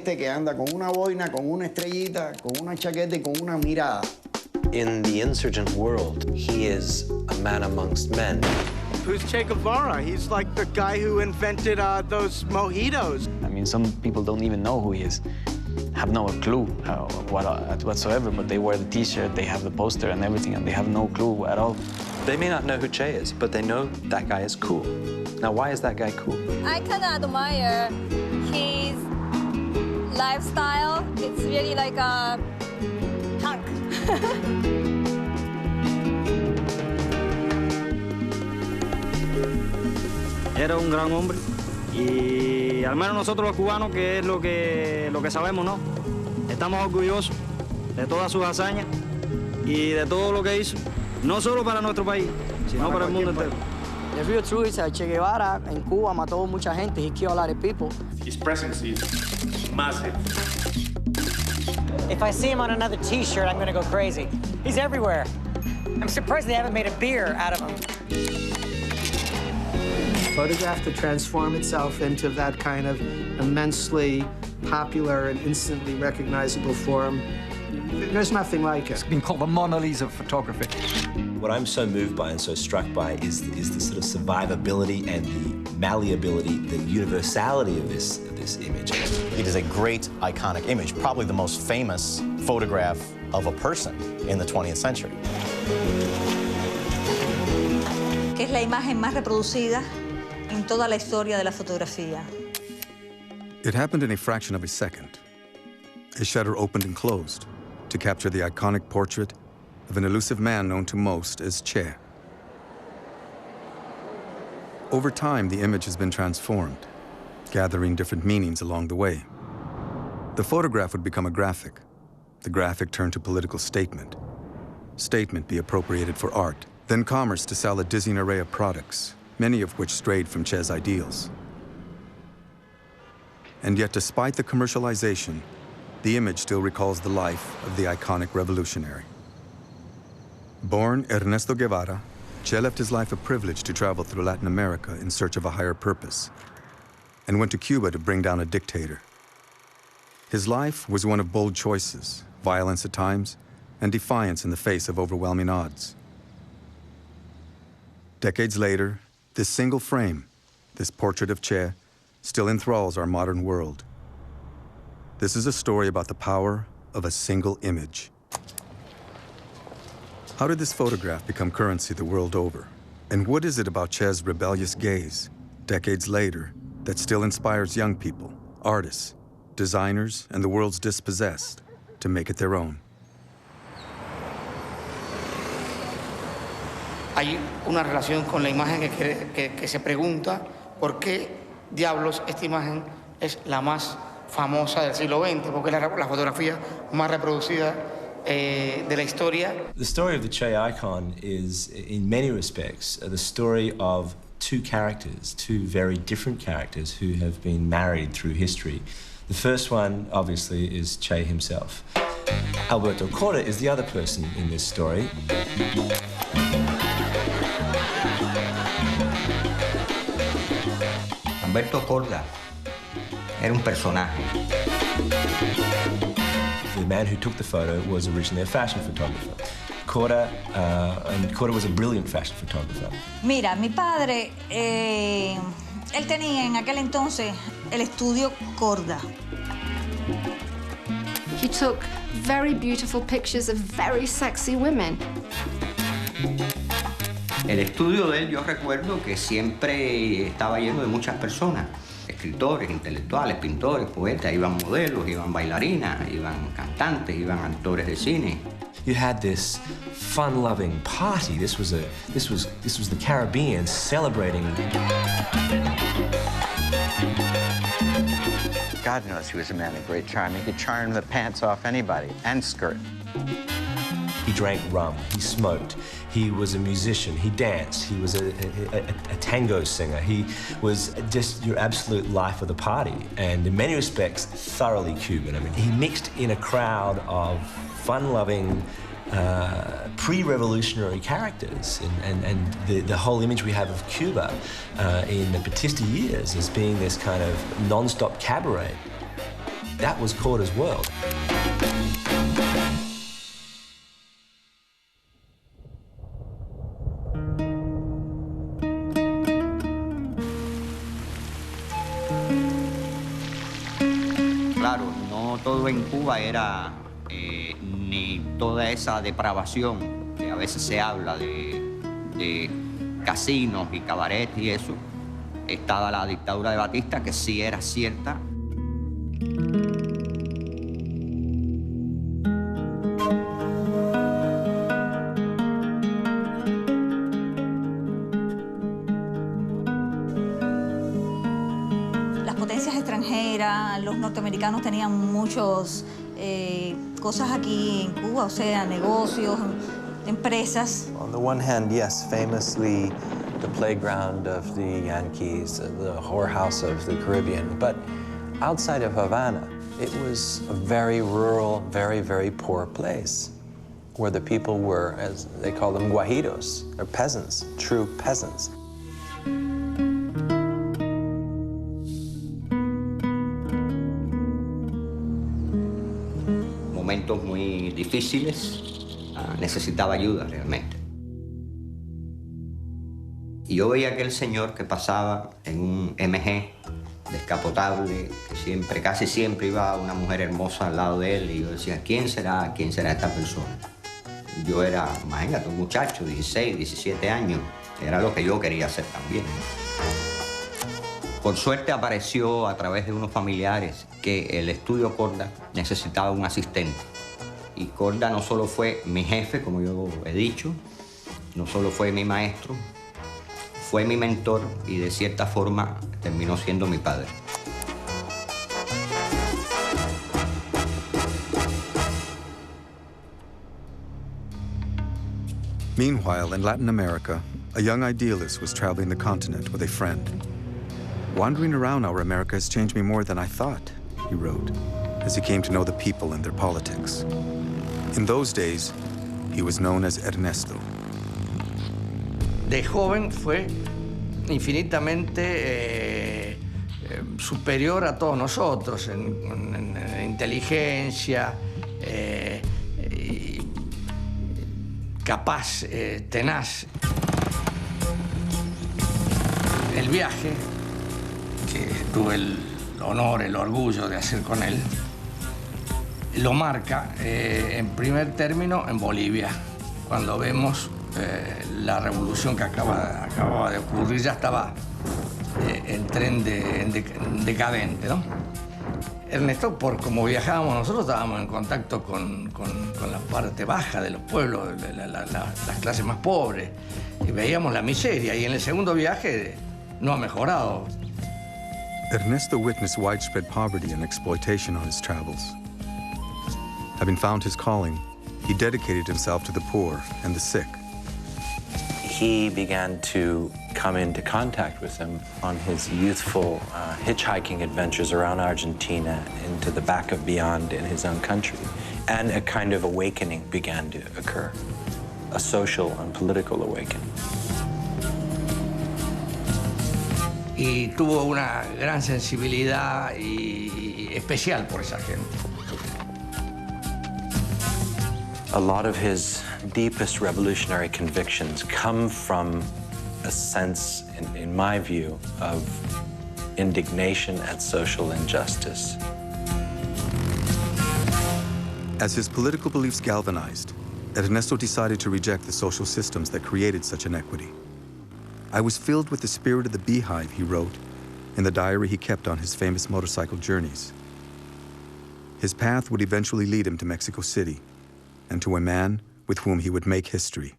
este que anda con una boina, con una estrellita, con una chaqueta y con una mirada. In the insurgent world, he is a man amongst men. Who's Che Guevara? He's like the guy who invented those mojitos. I mean, some people don't even know who he is, have no clue whatsoever, but they wear the T-shirt, they have the poster and everything, and they have no clue at all. They may not know who Che is, but they know that guy is cool. Now, why is that guy cool? I kind of admire his lifestyle. It's really like a punk. Era un gran hombre y al menos nosotros los cubanos, que es lo que sabemos, ¿no? Estamos orgullosos de todas sus hazañas y de todo lo que hizo, no solo para nuestro país, sino para el mundo entero. The real truth is that Che Guevara en Cuba mató mucha gente. He killed a lot of people. His presence is massive. If I see him on another T-shirt, I'm gonna go crazy. He's everywhere. I'm surprised they haven't made a beer out of him. Photograph to transform itself into that kind of immensely popular and instantly recognizable form. There's nothing like it. It's been called the Mona Lisa of photography. What I'm so moved by and so struck by is the sort of survivability and the malleability, the universality of this image. It is a great, iconic image, probably the most famous photograph of a person in the 20th century. Que es la imagen más reproducida en toda la historia de la fotografía. It happened in a fraction of a second. A shutter opened and closed to capture the iconic portrait of an elusive man known to most as Che. Over time, the image has been transformed, gathering different meanings along the way. The photograph would become a graphic. The graphic turned to political statement. Statement be appropriated for art, then commerce to sell a dizzying array of products, many of which strayed from Che's ideals. And yet, despite the commercialization, the image still recalls the life of the iconic revolutionary. Born Ernesto Guevara, Che left his life a privilege to travel through Latin America in search of a higher purpose, and went to Cuba to bring down a dictator. His life was one of bold choices, violence at times, and defiance in the face of overwhelming odds. Decades later, this single frame, this portrait of Che, still enthralls our modern world. This is a story about the power of a single image. How did this photograph become currency the world over? And what is it about Che's rebellious gaze, decades later, that still inspires young people, artists, designers, and the world's dispossessed to make it their own? Hay una relación con la imagen que se pregunta por qué diablos esta imagen es la más famosa del siglo XX, porque es la fotografía más reproducida de la historia. The story of the Che icon is, in many respects, the story of two characters, two very different characters who have been married through history. The first one, obviously, is Che himself. Alberto Corda is the other person in this story. Alberto Corda era un personaje. The man who took the photo was originally a fashion photographer. Corda was a brilliant fashion photographer. Mira, mi padre, él tenía en aquel entonces el estudio Corda. He took very beautiful pictures of very sexy women. El estudio de él, yo recuerdo que siempre estaba lleno de muchas personas. Escritores, intelectuales, pintores, poetas, iban modelos, iban bailarinas, iban cantantes, iban actores de cine. You had this fun-loving party. This was the Caribbean celebrating. God knows he was a man of great charm. He could charm the pants off anybody and skirt. He drank rum, he smoked, he was a musician, he danced, he was a tango singer. He was just your absolute life of the party, and in many respects, thoroughly Cuban. I mean, he mixed in a crowd of fun-loving, pre-revolutionary characters, and the whole image we have of Cuba in the Batista years as being this kind of non-stop cabaret. That was Korda's world. Claro, no todo en Cuba era ni toda esa depravación que a veces se habla de casinos y cabarets y eso. Estaba la dictadura de Batista, que sí era cierta. Las potencias extranjeras, los norteamericanos tenían muchos cosas aquí en Cuba, o sea, negocios, empresas. On the one hand, yes, famously the playground of the Yankees, the whorehouse of the Caribbean, but outside of Havana, it was a very rural, very, very poor place where the people were, as they call them, guajiros, or peasants, true peasants. Momentos muy difíciles, necesitaba ayuda realmente. Y yo veía a aquel señor que pasaba en un MG descapotable, que siempre, casi siempre iba una mujer hermosa al lado de él, y yo decía, ¿quién será esta persona? Yo era, imagínate, un muchacho, 16, 17 años, era lo que yo quería hacer también. Por suerte apareció a través de unos familiares que el estudio Korda necesitaba un asistente. Y Korda no solo fue mi jefe, como yo he dicho, no solo fue mi maestro, fue mi mentor y de cierta forma terminó siendo mi padre. Meanwhile, in Latin America, a young idealist was traveling the continent with a friend. "Wandering around our America has changed me more than I thought," he wrote, as he came to know the people and their politics. In those days, he was known as Ernesto. De joven fue infinitamente superior a todos nosotros en inteligencia, capaz, tenaz. El viaje, que tuve el honor, el orgullo de hacer con él, lo marca en primer término en Bolivia, cuando vemos la revolución que acababa de ocurrir. Ya estaba el tren decadente, ¿no? Ernesto, por como viajábamos nosotros, estábamos en contacto con la parte baja de los pueblos, las clases más pobres, y veíamos la miseria, y en el segundo viaje no ha mejorado. Ernesto witnessed widespread poverty and exploitation on his travels. Having found his calling, he dedicated himself to the poor and the sick. He began to come into contact with them on his youthful hitchhiking adventures around Argentina into the back of beyond in his own country. And a kind of awakening began to occur, a social and political awakening. Y tuvo una gran sensibilidad y especial por esa gente. A lot of his deepest revolutionary convictions come from a sense, in my view, of indignation at social injustice. As his political beliefs galvanized, Ernesto decided to reject the social systems that created such inequity. "I was filled with the spirit of the beehive," he wrote in the diary he kept on his famous motorcycle journeys. His path would eventually lead him to Mexico City and to a man with whom he would make history.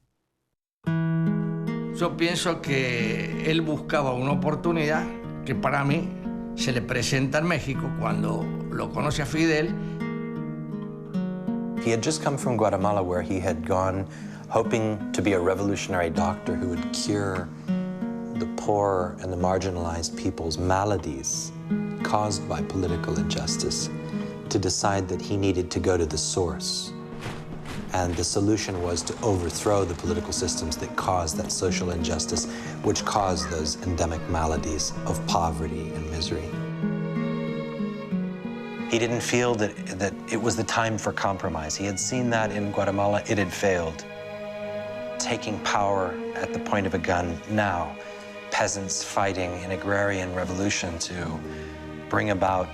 Yo pienso que él buscaba una oportunidad que para mí se le presenta en México cuando lo conoce a Fidel. He had just come from Guatemala, where he had gone hoping to be a revolutionary doctor who would cure the poor and the marginalized people's maladies caused by political injustice, to decide that he needed to go to the source. And the solution was to overthrow the political systems that caused that social injustice, which caused those endemic maladies of poverty and misery. He didn't feel that it was the time for compromise. He had seen that in Guatemala, it had failed. Taking power at the point of a gun now, peasants fighting an agrarian revolution to bring about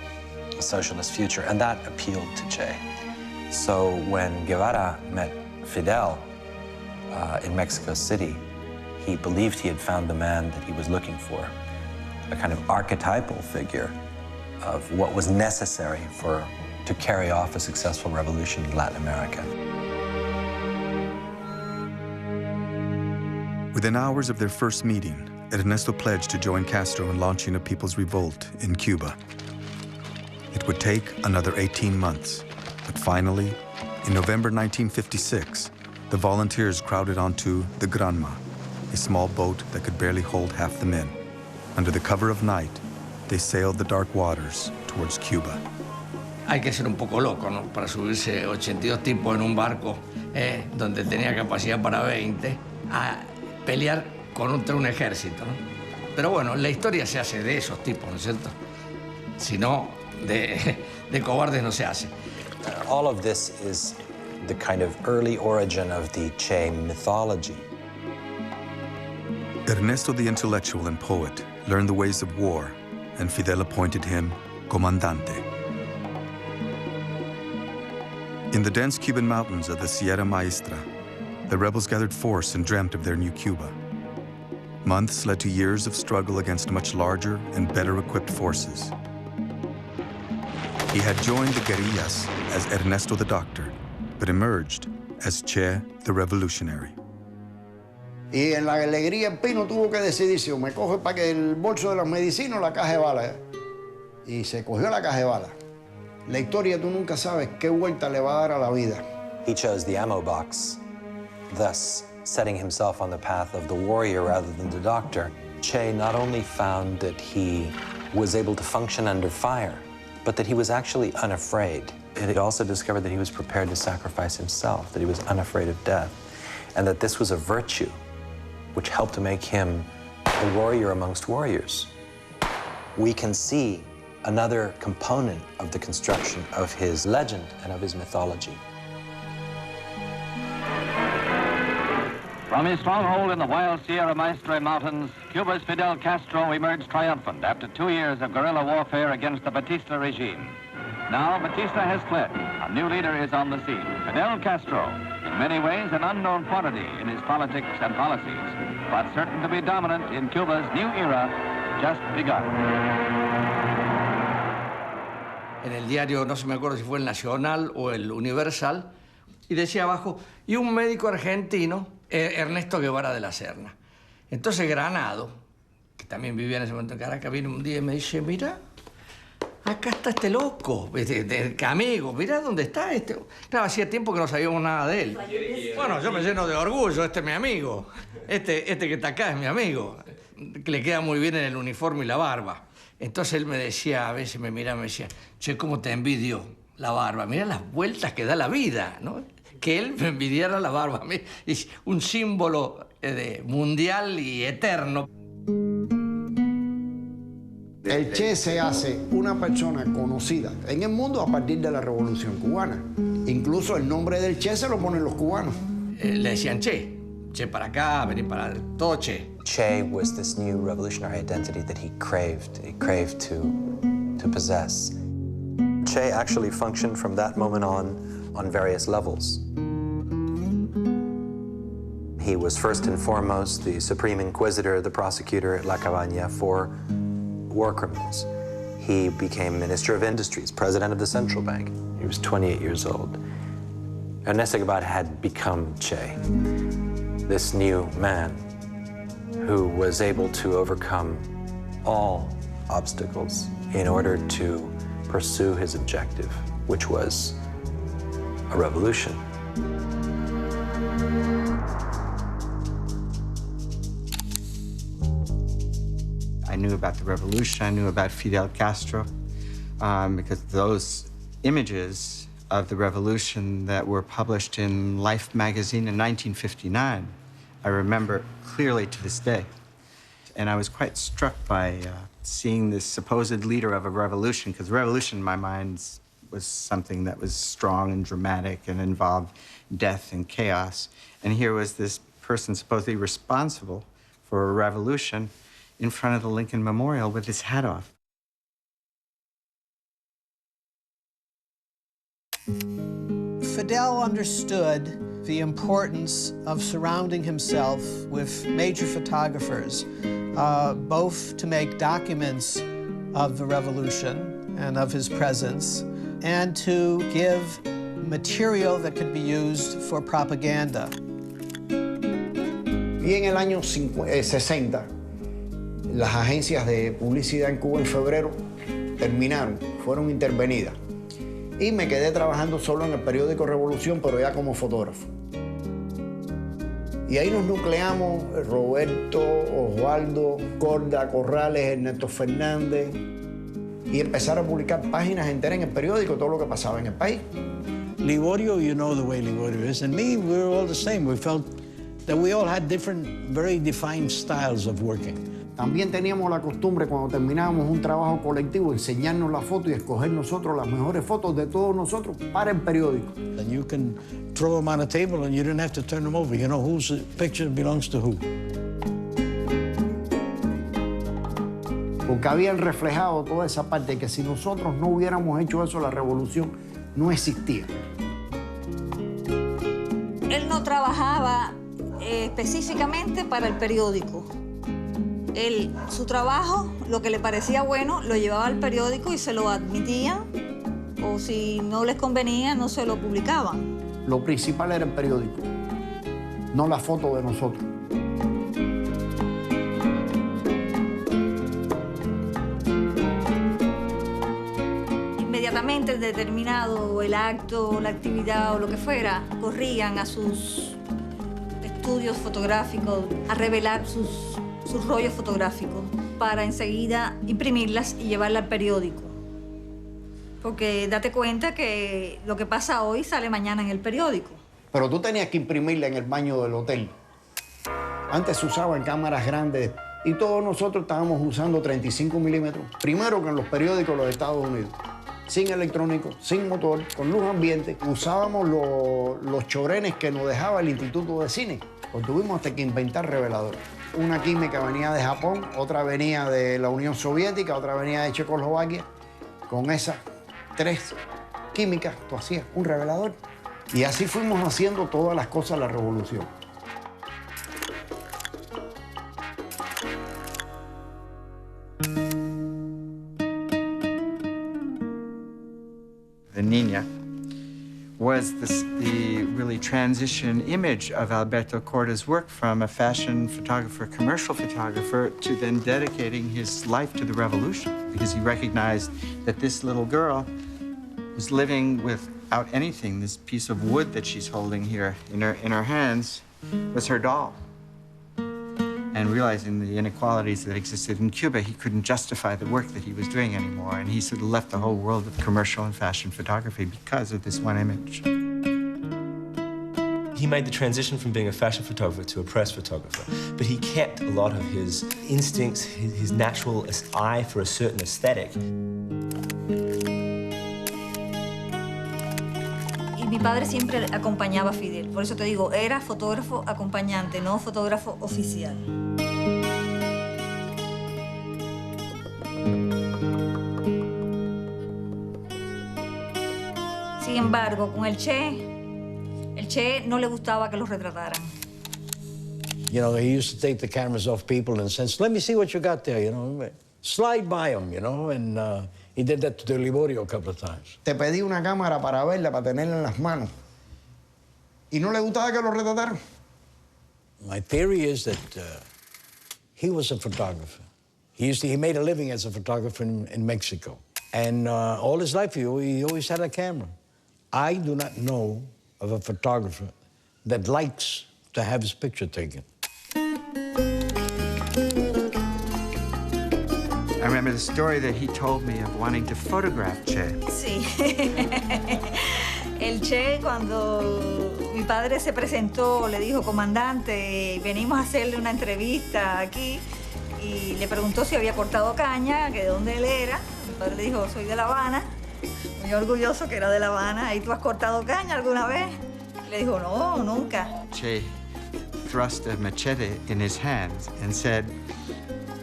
a socialist future, and that appealed to Che. So when Guevara met Fidel in Mexico City, he believed he had found the man that he was looking for, a kind of archetypal figure of what was necessary to carry off a successful revolution in Latin America. Within hours of their first meeting, Ernesto pledged to join Castro in launching a people's revolt in Cuba. It would take another 18 months, but finally, in November 1956, the volunteers crowded onto the Granma, a small boat that could barely hold half the men. Under the cover of night, they sailed the dark waters towards Cuba. Hay que ser un poco loco, ¿no? Para subirse 82 tipos en un barco donde tenía capacidad para 20 a pelear contra un ejército, ¿no? Pero bueno, la historia se hace de esos tipos, ¿no es cierto? Si no, de cobardes no se hace. All of this is the kind of early origin of the Che mythology. Ernesto the intellectual and poet learned the ways of war, and Fidel appointed him comandante. In the dense Cuban mountains of the Sierra Maestra, the rebels gathered force and dreamt of their new Cuba. Months led to years of struggle against much larger and better equipped forces. He had joined the guerrillas as Ernesto the doctor, but emerged as Che the revolutionary. Y en la alegría el Pino tuvo que decidirse, o me coge para que el bolso de las medicinas o la caja de balas. Y se cogió la caja de balas. La historia tú nunca sabes qué vuelta le va a dar a la vida. He chose the ammo box, thus setting himself on the path of the warrior rather than the doctor. Che not only found that he was able to function under fire, but that he was actually unafraid. He also discovered that he was prepared to sacrifice himself, that he was unafraid of death, and that this was a virtue which helped to make him a warrior amongst warriors. We can see another component of the construction of his legend and of his mythology. From his stronghold in the wild Sierra Maestra Mountains, Cuba's Fidel Castro emerged triumphant after 2 years of guerrilla warfare against the Batista regime. Now Batista has fled. A new leader is on the scene, Fidel Castro, in many ways an unknown quantity in his politics and policies, but certain to be dominant in Cuba's new era, just begun. En el diario, no se me acuerdo si fue el Nacional o el Universal, y decía abajo, y un médico argentino, Ernesto Guevara de la Serna. Entonces Granado, que también vivía en ese momento en Caracas, vino un día y me dice, mira, acá está este loco, amigo, mirá dónde está este. Claro, hacía tiempo que no sabíamos nada de él. Bueno, yo me lleno de orgullo, este es mi amigo. Este que está acá es mi amigo. Le queda muy bien en el uniforme y la barba. Entonces él me decía, a veces me miraba y me decía, che, cómo te envidio la barba. Mirá las vueltas que da la vida, ¿no? Que él me envidiara la barba. Es un símbolo mundial y eterno. El Che se hace una persona conocida en el mundo a partir de la Revolución Cubana. Incluso el nombre del Che se lo ponen los cubanos. Le decían Che. Che para acá, venir para todo Che. Che was this new revolutionary identity that he craved to possess. Che actually functioned from that moment on various levels. He was first and foremost the Supreme Inquisitor, the prosecutor at La Cabaña for war criminals. He became Minister of Industries, President of the Central Bank. He was 28 years old. Ernesto Guevara had become Che, this new man who was able to overcome all obstacles in order to pursue his objective, which was a revolution. I knew about the revolution, I knew about Fidel Castro, because those images of the revolution that were published in Life magazine in 1959, I remember clearly to this day. And I was quite struck by seeing this supposed leader of a revolution, because revolution in my mind is was something that was strong and dramatic and involved death and chaos. And here was this person supposedly responsible for a revolution in front of the Lincoln Memorial with his hat off. Fidel understood the importance of surrounding himself with major photographers, both to make documents of the revolution and of his presence, and to give material that could be used for propaganda. Y en el año 60, las agencias de publicidad en Cuba en febrero terminaron, fueron intervenidas. Y me quedé trabajando solo en el periódico Revolución, pero ya como fotógrafo. Y ahí nos nucleamos Roberto, Osvaldo, Corda, Corrales, Ernesto Fernández, y empezar a publicar páginas enteras en el periódico, todo lo que pasaba en el país. Liborio, you know the way Liborio is, and me, we were all the same. We felt that we all had different, very defined styles of working. También teníamos la costumbre, cuando terminábamos un trabajo colectivo, enseñarnos la foto y escoger nosotros las mejores fotos de todos nosotros para el periódico. And you can throw them on a table and you didn't have to turn them over. You know whose picture belongs to who. Porque habían reflejado toda esa parte, que si nosotros no hubiéramos hecho eso, la revolución no existía. Él no trabajaba específicamente para el periódico. Él, su trabajo, lo que le parecía bueno, lo llevaba al periódico y se lo admitían, o si no les convenía, no se lo publicaban. Lo principal era el periódico, no la foto de nosotros. Inmediatamente determinado el acto, la actividad o lo que fuera, corrían a sus estudios fotográficos a revelar sus rollos fotográficos para enseguida imprimirlas y llevarlas al periódico. Porque date cuenta que lo que pasa hoy sale mañana en el periódico. Pero tú tenías que imprimirla en el baño del hotel. Antes se usaban cámaras grandes y todos nosotros estábamos usando 35 milímetros. Primero que en los periódicos de los Estados Unidos. Sin electrónico, sin motor, con luz ambiente. Usábamos los chorenes que nos dejaba el Instituto de Cine. Pues tuvimos hasta que inventar reveladores. Una química venía de Japón, otra venía de la Unión Soviética, otra venía de Checoslovaquia. Con esas 3 químicas, tú hacías un revelador. Y así fuimos haciendo todas las cosas de la revolución. The Niña was the really transition image of Alberto Corda's work from a fashion photographer, commercial photographer, to then dedicating his life to the revolution, because he recognized that this little girl was living without anything. This piece of wood that she's holding here in her hands was her doll. And realizing the inequalities that existed in Cuba, he couldn't justify the work that he was doing anymore. And he sort of left the whole world of commercial and fashion photography because of this one image. He made the transition from being a fashion photographer to a press photographer, but he kept a lot of his instincts, his natural eye for a certain aesthetic. Y mi padre siempre acompañaba a Fidel. Por eso te digo, era fotógrafo acompañante, no fotógrafo oficial. Sin embargo, con el Che no le gustaba que los retrataran. You know, he used to take the cameras off people and says, let me see what you got there, you know. Slide by them, you know, and he did that to Liborio a couple of times. Te pedí una cámara para verla, para tenerla en las manos. ¿Y no le gustaba que lo retrataran? My theory is that he was a photographer. He made a living as a photographer in Mexico. And all his life, he always had a camera. I do not know of a photographer that likes to have his picture taken. I remember the story that he told me of wanting to photograph Che. Sí. El Che, cuando mi padre se presentó, le dijo, comandante, venimos a hacerle una entrevista aquí, y le preguntó si había cortado caña, que de dónde él era. Mi padre le dijo, soy de La Habana, muy orgulloso que era de La Habana. ¿Y tú has cortado caña alguna vez? Le dijo, no, nunca. Che thrust a machete in his hands and said,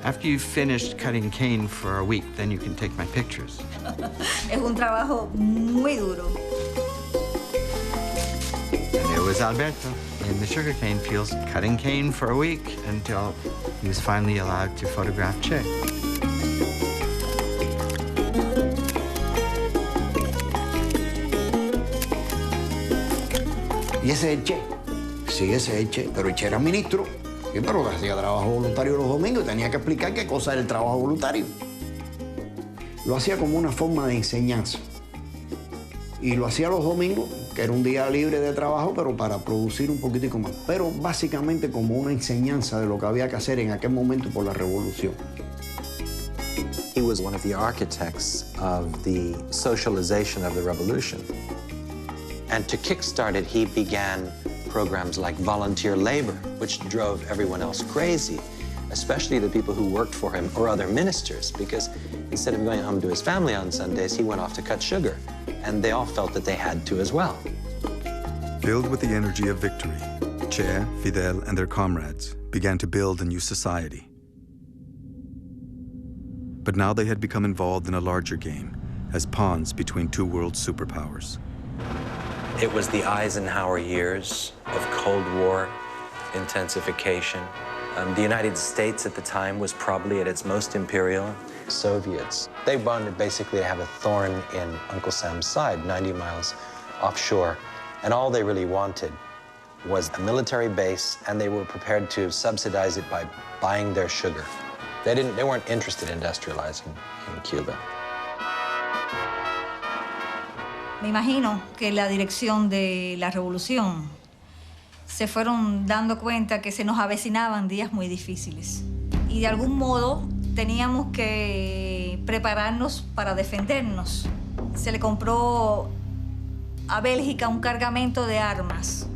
after you've finished cutting cane for a week, then you can take my pictures. Es un trabajo muy duro. And there was Alberto in the sugarcane fields cutting cane for a week until he was finally allowed to photograph Che. Y ese es el Che. Sí, ese es el Che. Pero el Che era ministro. Sí, pero hacía trabajo voluntario los domingos y tenía que explicar qué cosa era el trabajo voluntario. Lo hacía como una forma de enseñanza. Y lo hacía los domingos, que era un día libre de trabajo, pero para producir un poquitico más. Pero básicamente como una enseñanza de lo que había que hacer en aquel momento por la revolución. He was one of the architects of the socialization of the revolution. And to kickstart it, he began programs like volunteer labor, which drove everyone else crazy, especially the people who worked for him or other ministers, because instead of going home to his family on Sundays, he went off to cut sugar. And they all felt that they had to as well. Filled with the energy of victory, Che, Fidel, and their comrades began to build a new society. But now they had become involved in a larger game, as pawns between two world superpowers. It was the Eisenhower years of Cold War intensification. The United States at the time was probably at its most imperial. Soviets, they wanted basically to have a thorn in Uncle Sam's side, 90 miles offshore. And all they really wanted was a military base, and they were prepared to subsidize it by buying their sugar. They weren't interested in industrializing in Cuba. Me imagino que la dirección de la revolución se fueron dando cuenta que se nos avecinaban días muy difíciles. Y de algún modo teníamos que prepararnos para defendernos. Se le compró a Bélgica un cargamento de armas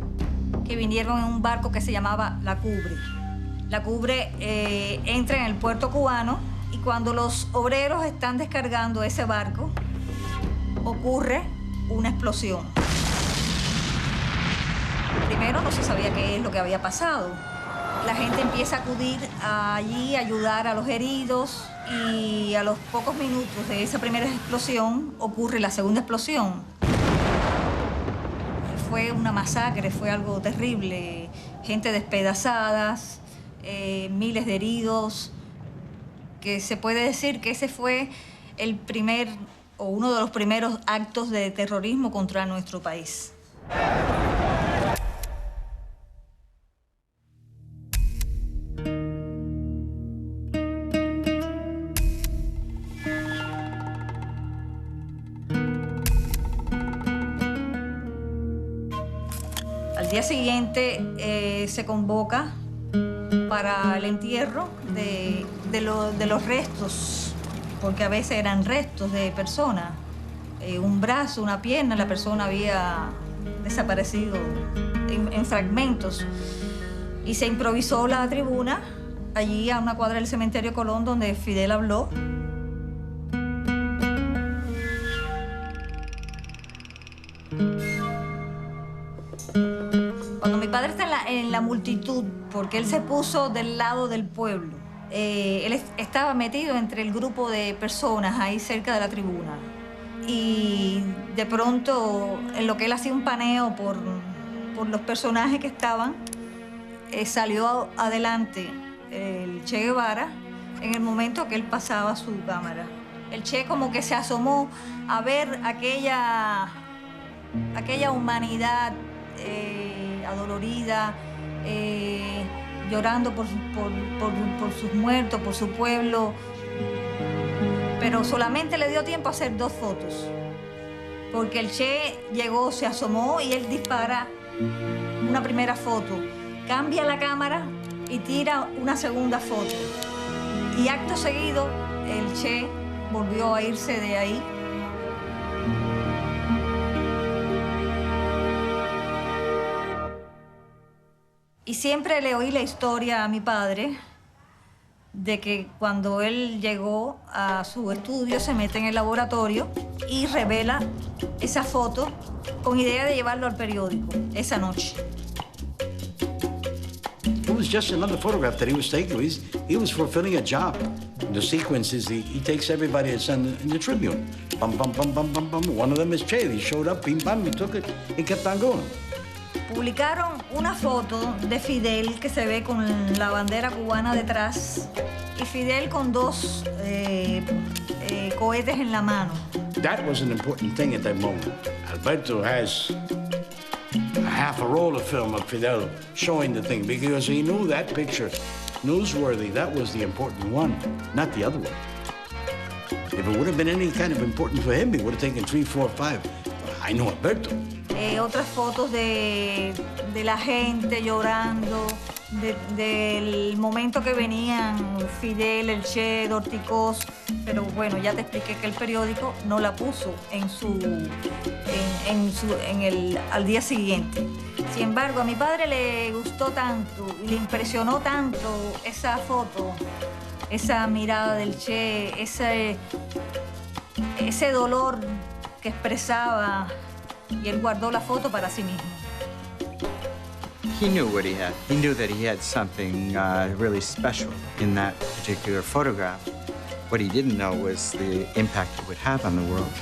que vinieron en un barco que se llamaba La Cubre. La Cubre entra en el puerto cubano y cuando los obreros están descargando ese barco, ocurre una explosión. Primero no se sabía qué es lo que había pasado. La gente empieza a acudir allí a ayudar a los heridos y a los pocos minutos de esa primera explosión ocurre la segunda explosión. Fue una masacre, fue algo terrible. Gente despedazada, miles de heridos. Que se puede decir que ese fue el primer o uno de los primeros actos de terrorismo contra nuestro país. Al día siguiente se convoca para el entierro de los restos, porque a veces eran restos de personas. Un brazo, una pierna, la persona había desaparecido en fragmentos. Y se improvisó la tribuna allí a una cuadra del cementerio Colón donde Fidel habló. Cuando mi padre está en la multitud, porque él se puso del lado del pueblo, él estaba metido entre el grupo de personas ahí cerca de la tribuna. Y de pronto, en lo que él hacía un paneo por los personajes que estaban, salió adelante el Che Guevara en el momento que él pasaba su cámara. El Che como que se asomó a ver aquella humanidad adolorida, llorando por sus muertos, por su pueblo, pero solamente le dio tiempo a hacer 2 fotos, porque el Che llegó, se asomó y él dispara una primera foto, cambia la cámara y tira una segunda foto. Y acto seguido, el Che volvió a irse de ahí. Y siempre le oí la historia a mi padre de que cuando él llegó a su estudio se mete en el laboratorio y revela esa foto con idea de llevarlo al periódico esa noche. It was just another photograph that he was taking. He was fulfilling a job. The sequence is he takes everybody that's in the Tribune. Bum, bum, bum, bum, bum, bum. One of them is Che. He showed up, bim, bam, he took it, he kept on going. Publicaron una foto de Fidel que se ve con la bandera cubana detrás y Fidel con dos cohetes en la mano. That was an important thing at that moment. Alberto has half a roll of film of Fidel showing the thing because he knew that picture, newsworthy, that was the important one, not the other one. If it would have been any kind of important for him, he would have taken 3, 4, 5. I know Alberto. Otras fotos de la gente llorando, del momento que venían Fidel, el Che, Dorticós, pero bueno, ya te expliqué que el periódico no la puso al día siguiente. Sin embargo, a mi padre le gustó tanto y le impresionó tanto esa foto, esa mirada del Che, ese dolor que expresaba, y él guardó la foto para sí mismo. He knew what he had. He knew that he had something really special in that particular photograph. What he didn't know was the impact it would have on the world.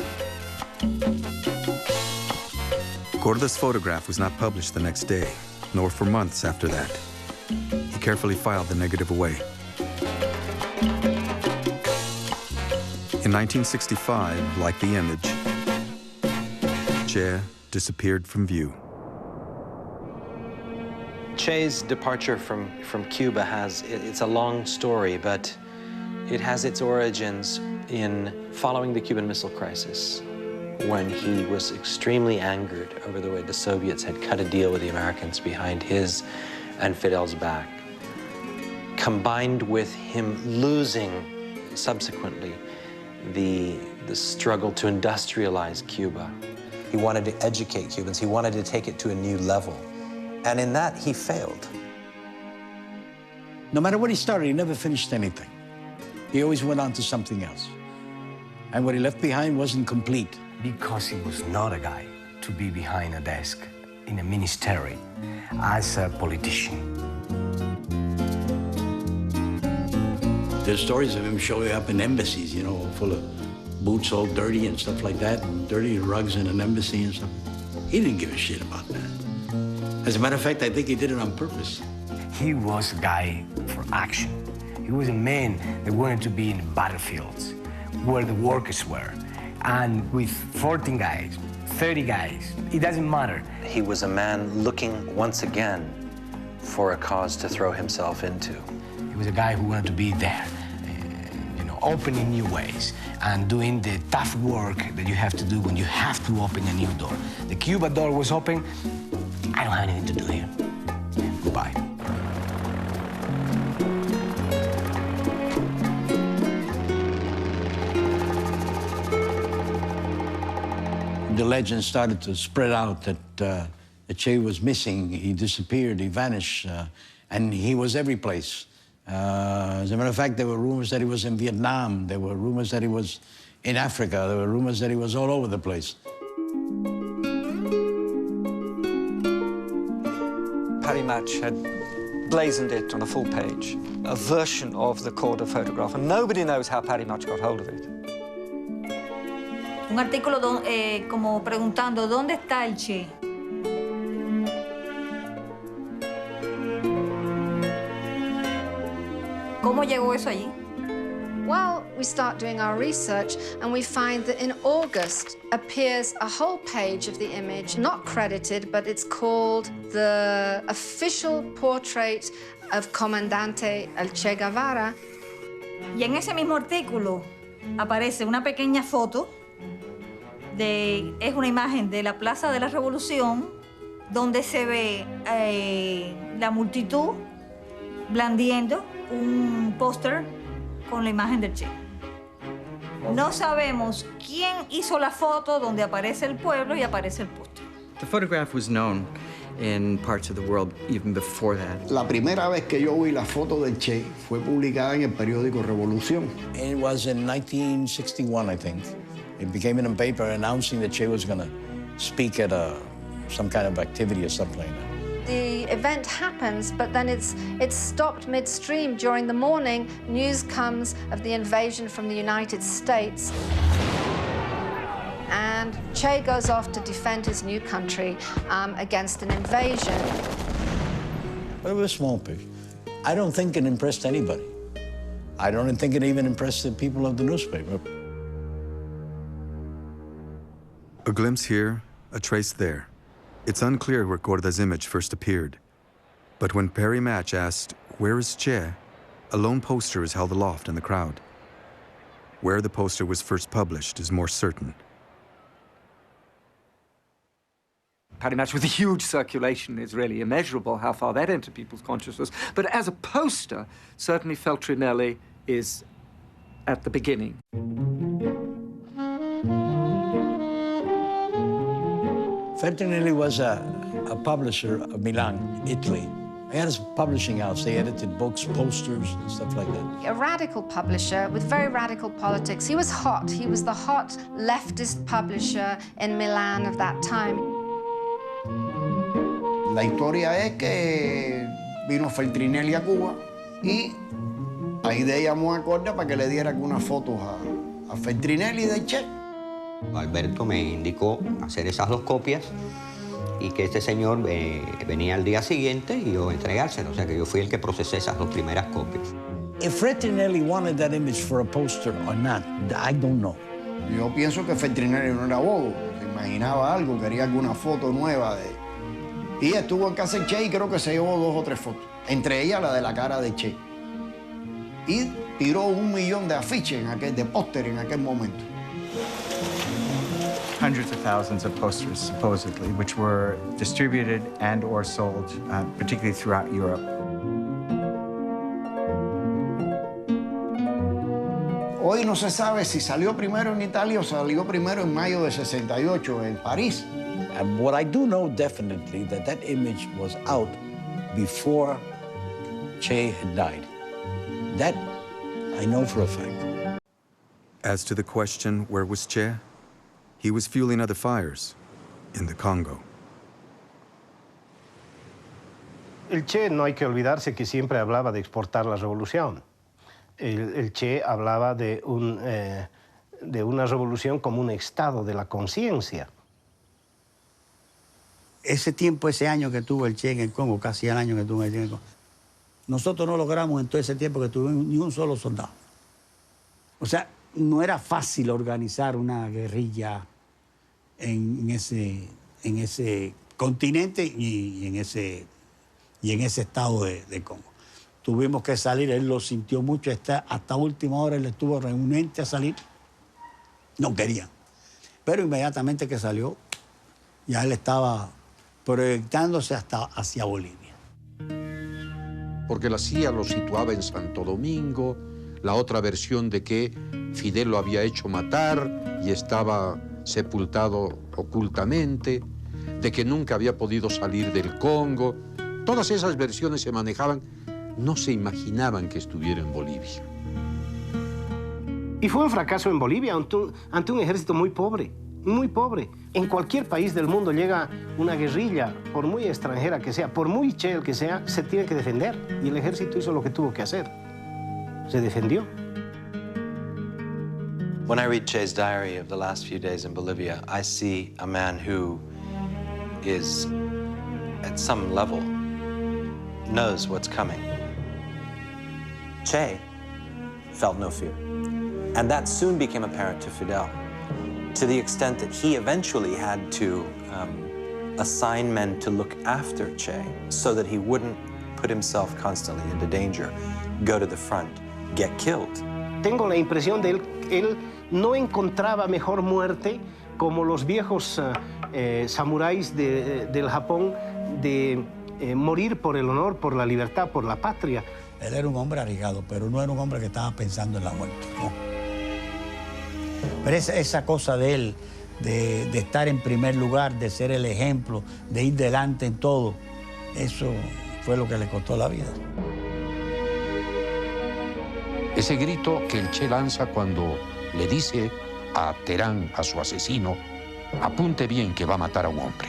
Korda's photograph was not published the next day, nor for months after that. He carefully filed the negative away. In 1965, like the image, Che disappeared from view. Che's departure from Cuba it's a long story, but it has its origins in following the Cuban Missile Crisis, when he was extremely angered over the way the Soviets had cut a deal with the Americans behind his and Fidel's back, combined with him losing subsequently the struggle to industrialize Cuba. He wanted to educate Cubans. He wanted to take it to a new level. And in that, he failed. No matter what he started, he never finished anything. He always went on to something else. And what he left behind wasn't complete. Because he was not a guy to be behind a desk in a ministry as a politician. There's stories of him showing up in embassies, you know, full of boots all dirty and stuff like that, and dirty rugs in an embassy and stuff. He didn't give a shit about that. As a matter of fact, I think he did it on purpose. He was a guy for action. He was a man that wanted to be in battlefields where the workers were. And with 14 guys, 30 guys, it doesn't matter. He was a man looking once again for a cause to throw himself into. He was a guy who wanted to be there, opening new ways and doing the tough work that you have to do when you have to open a new door. The Cuba door was open. I don't have anything to do here. Goodbye. The legend started to spread out that Che was missing. He disappeared, he vanished, and he was every place. As a matter of fact, there were rumors that he was in Vietnam. There were rumors that he was in Africa. There were rumors that he was all over the place. Paddy Match had blazoned it on a full page, a version of the Korda photograph, and nobody knows how Paddy Match got hold of it. Un artículo como preguntando, ¿dónde está el Che? ¿Cómo llegó eso allí? Well, we start doing our research and we find that in August appears a whole page of the image, not credited, but it's called the Official Portrait of Comandante El Che Guevara. Y en ese mismo artículo aparece una pequeña foto, es una imagen de la Plaza de la Revolución, donde se ve la multitud blandiendo un póster con la imagen del Che. No sabemos quién hizo la foto donde aparece el pueblo y aparece el póster. The photograph was known in parts of the world even before that. La primera vez que yo vi la foto del Che fue publicada en el periódico Revolución. It was in 1961, I think. It became in a paper announcing that Che was going to speak at some kind of activity or something like that. The event happens, but then it's stopped midstream. During the morning, news comes of the invasion from the United States. And Che goes off to defend his new country against an invasion. But it was a small picture. I don't think it impressed anybody. I don't think it even impressed the people of the newspaper. A glimpse here, a trace there. It's unclear where Corda's image first appeared. But when Perry Match asked, "Where is Che?" a lone poster is held aloft in the crowd. Where the poster was first published is more certain. Paddy Match with a huge circulation is really immeasurable how far that entered people's consciousness. But as a poster, certainly Feltrinelli is at the beginning. Feltrinelli was a publisher of Milan, Italy. He had his publishing house. They edited books, posters, and stuff like that. A radical publisher with very radical politics. He was hot. He was the hot leftist publisher in Milan of that time. La historia es que vino Feltrinelli a Cuba y Aide llamó a Corda para que le diera algunas fotos a Feltrinelli de Che. Alberto me indicó hacer esas 2 copias y que este señor venía al día siguiente y yo entregárselo. O sea que yo fui el que procesé esas 2 primeras copias. If Feltrinelli wanted that image for a poster or not, I don't know. Yo pienso que Feltrinelli no era bobo. Se imaginaba algo, quería alguna foto nueva de... Y estuvo en casa de Che y creo que se llevó 2 o 3 fotos. Entre ellas la de la cara de Che. Y tiró 1 millón de afiches, de póster en aquel momento. Hundreds of thousands of posters, supposedly, which were distributed and or sold, particularly throughout Europe. Hoy no se sabe si salió primero en Italia o salió primero en mayo de 68 en París. And what I do know definitely that image was out before Che had died. That I know for a fact. As to the question, where was Che? He was fueling other fires in the Congo. El Che, no hay que olvidarse que siempre hablaba de exportar la revolución. El Che hablaba de una revolución como un estado de la conciencia. Ese tiempo, ese año que tuvo el Che en el Congo, casi el año que tuvo el Che en el Congo, nosotros no logramos en todo ese tiempo que tuvimos ni un solo soldado. O sea, no era fácil organizar una guerrilla en ese continente y en ese estado de Congo. Tuvimos que salir, él lo sintió mucho, hasta última hora él estuvo renuente a salir. No querían. Pero inmediatamente que salió, ya él estaba proyectándose hacia Bolivia. Porque la CIA lo situaba en Santo Domingo, la otra versión de que Fidel lo había hecho matar y estaba sepultado ocultamente, de que nunca había podido salir del Congo. Todas esas versiones se manejaban, no se imaginaban que estuviera en Bolivia. Y fue un fracaso en Bolivia ante un ejército muy pobre, muy pobre. En cualquier país del mundo llega una guerrilla, por muy extranjera que sea, por muy Che el que sea, se tiene que defender. Y el ejército hizo lo que tuvo que hacer. Se defendió. When I read Che's diary of the last few days in Bolivia, I see a man who is, at some level, knows what's coming. Che felt no fear. And that soon became apparent to Fidel, to the extent that he eventually had to assign men to look after Che so that he wouldn't put himself constantly into danger, go to the front, get killed. Tengo la impresión de él no encontraba mejor muerte como los viejos samuráis del Japón de morir por el honor, por la libertad, por la patria. Él era un hombre arriesgado, pero no era un hombre que estaba pensando en la muerte, no. Pero esa cosa de él, de estar en primer lugar, de ser el ejemplo, de ir delante en todo. Eso fue lo que le costó la vida. Ese grito que el Che lanza cuando le dice a Terán, a su asesino, apunte bien que va a matar a un hombre.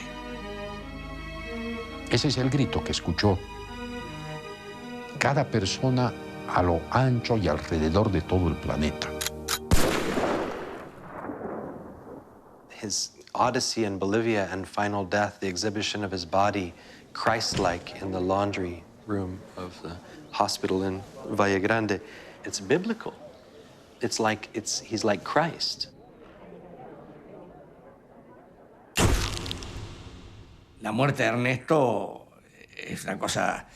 Ese es el grito que escuchó cada persona a lo ancho y alrededor de todo el planeta. His odyssey in Bolivia and final death, the exhibition of his body, Christ-like in the laundry room of the hospital in Valle Grande, it's biblical. It's like, he's like Christ. La muerte de Ernesto es una cosa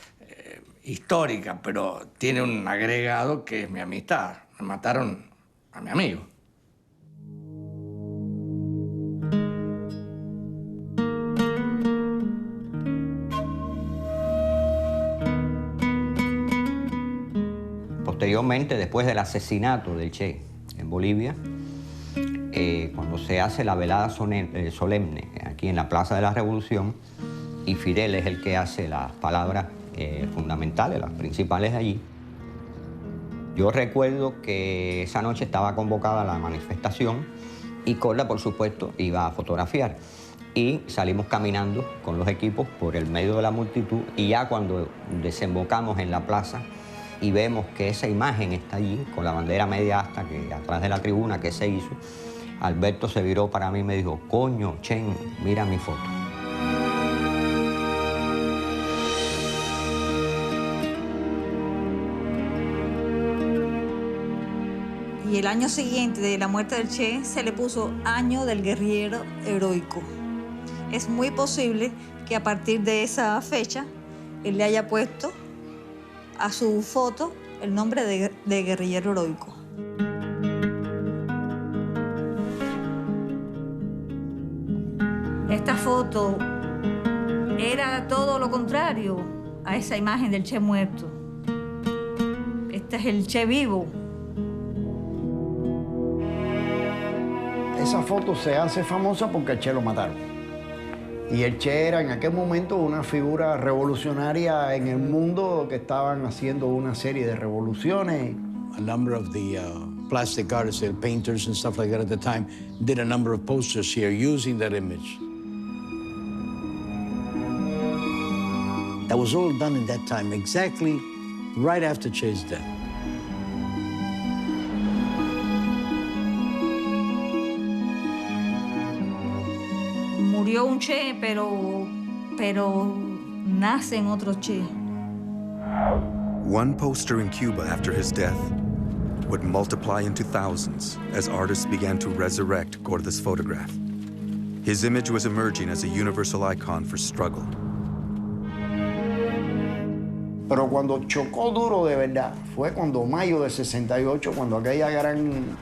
histórica, pero tiene un agregado que es mi amistad. Me mataron a mi amigo. Posteriormente, después del asesinato del Che en Bolivia, cuando se hace la velada solemne aquí en la Plaza de la Revolución, y Fidel es el que hace las palabras fundamentales, las principales de allí, yo recuerdo que esa noche estaba convocada la manifestación y Corda, por supuesto, iba a fotografiar. Y salimos caminando con los equipos por el medio de la multitud, y ya cuando desembocamos en la plaza y vemos que esa imagen está allí, con la bandera media asta, que atrás de la tribuna que se hizo, Alberto se viró para mí y me dijo, coño, Chen, mira mi foto. Y el año siguiente de la muerte del Che se le puso Año del Guerrillero Heroico. Es muy posible que a partir de esa fecha él le haya puesto a su foto el nombre de guerrillero heroico. Esta foto era todo lo contrario a esa imagen del Che muerto. Este es el Che vivo. Esa foto se hace famosa porque el Che lo mataron. Y el Che era en aquel momento una figura revolucionaria en el mundo, que estaban haciendo una serie de revoluciones. A number of the plastic artists, the painters and stuff like that at the time, did a number of posters here using that image. That was all done in that time, exactly right after Che's death. Murió un Che, pero nacen otros Che. One poster in Cuba after his death would multiply into thousands as artists began to resurrect Corda's photograph. His image was emerging as a universal icon for struggle. Pero cuando chocó duro de verdad fue cuando mayo de 68, cuando aquella gran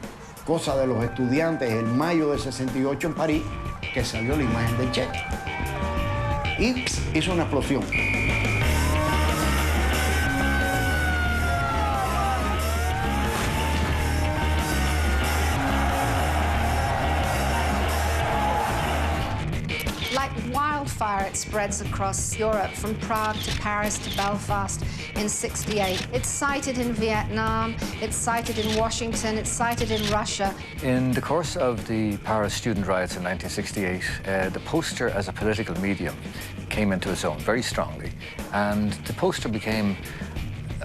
cosa de los estudiantes, el mayo de 68 en París, que salió la imagen del Che. Y hizo una explosión. Like wildfire, it spreads across Europe, from Prague to Paris to Belfast in '68. It's cited in Vietnam, it's cited in Washington, it's cited in Russia. In the course of the Paris student riots in 1968, the poster as a political medium came into its own very strongly, and the poster became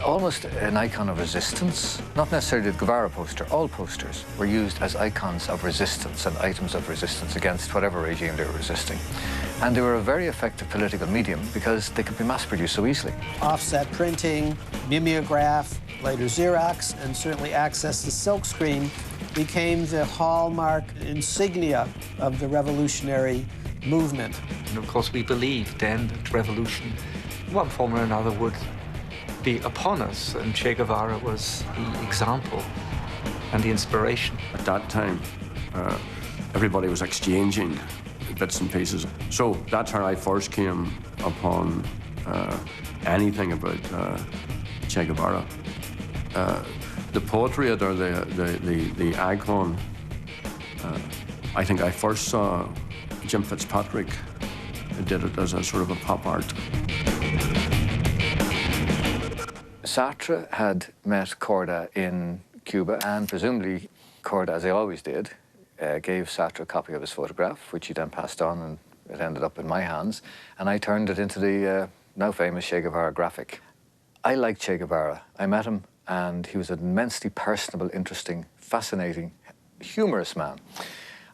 almost an icon of resistance. Not necessarily the Guevara poster, all posters were used as icons of resistance and items of resistance against whatever regime they were resisting. And they were a very effective political medium because they could be mass-produced so easily. Offset printing, mimeograph, later Xerox, and certainly access to silkscreen became the hallmark insignia of the revolutionary movement. And of course we believed then that revolution, in one form or another, would be upon us, and Che Guevara was the example and the inspiration. At that time, everybody was exchanging bits and pieces. So that's how I first came upon anything about Che Guevara. The portrait or the icon I think I first saw Jim Fitzpatrick did it as a sort of a pop art. Sartre had met Korda in Cuba, and presumably Korda, as he always did, gave Sartre a copy of his photograph, which he then passed on, and it ended up in my hands, and I turned it into the now famous Che Guevara graphic. I liked Che Guevara. I met him, and he was an immensely personable, interesting, fascinating, humorous man.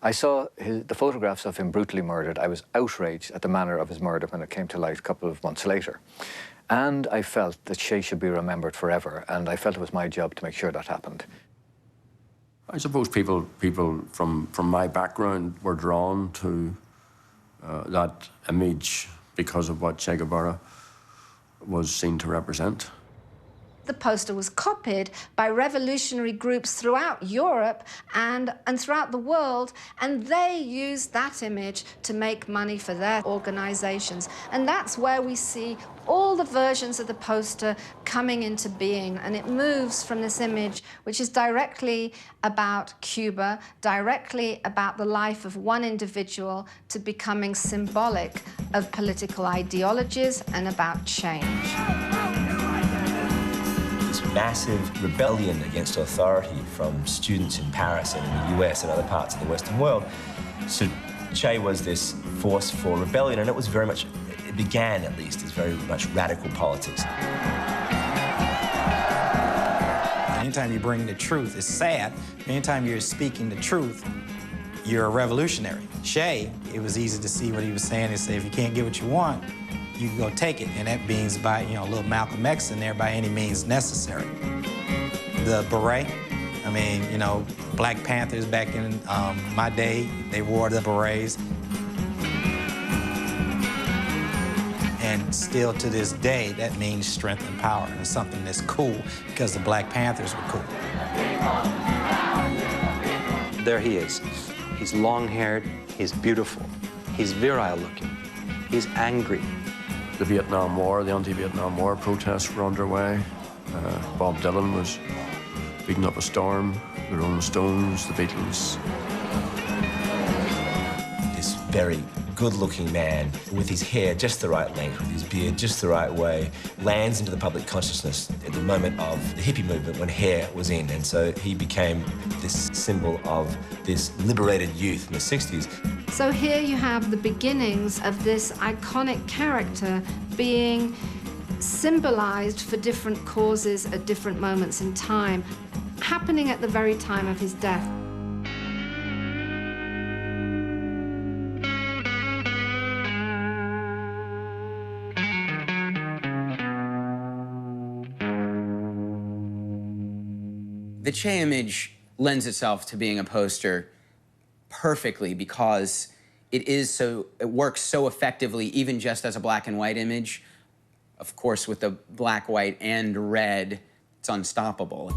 I saw the photographs of him brutally murdered. I was outraged at the manner of his murder when it came to light a couple of months later. And I felt that Che should be remembered forever, and I felt it was my job to make sure that happened. I suppose people from my background were drawn to that image because of what Che Guevara was seen to represent. The poster was copied by revolutionary groups throughout Europe and throughout the world, and they used that image to make money for their organizations. And that's where we see all the versions of the poster coming into being, and it moves from this image, which is directly about Cuba, directly about the life of one individual, to becoming symbolic of political ideologies and about change. Massive rebellion against authority from students in Paris and in the US and other parts of the Western world. So Che was this force for rebellion, and it was very much, it began at least as very much radical politics. Anytime you bring the truth, it's sad. Anytime you're speaking the truth, you're a revolutionary. Che, it was easy to see what he was saying. He said, if you can't get what you want, you can go take it, and that means by, you know, a little Malcolm X in there, by any means necessary. The beret, I mean, you know, Black Panthers back in my day, they wore the berets. And still to this day, that means strength and power, and something that's cool because the Black Panthers were cool. There he is. He's long-haired, he's beautiful, he's virile looking, he's angry. The Vietnam War, the anti-Vietnam War protests were underway. Bob Dylan was beating up a storm, the Rolling Stones, the Beatles. This very good-looking man with his hair just the right length, with his beard just the right way, lands into the public consciousness at the moment of the hippie movement when hair was in, and so he became this symbol of this liberated youth in the 60s. So here you have the beginnings of this iconic character being symbolized for different causes at different moments in time, happening at the very time of his death. The Che image lends itself to being a poster perfectly because it works so effectively, even just as a black and white image. Of course, with the black, white, and red, it's unstoppable.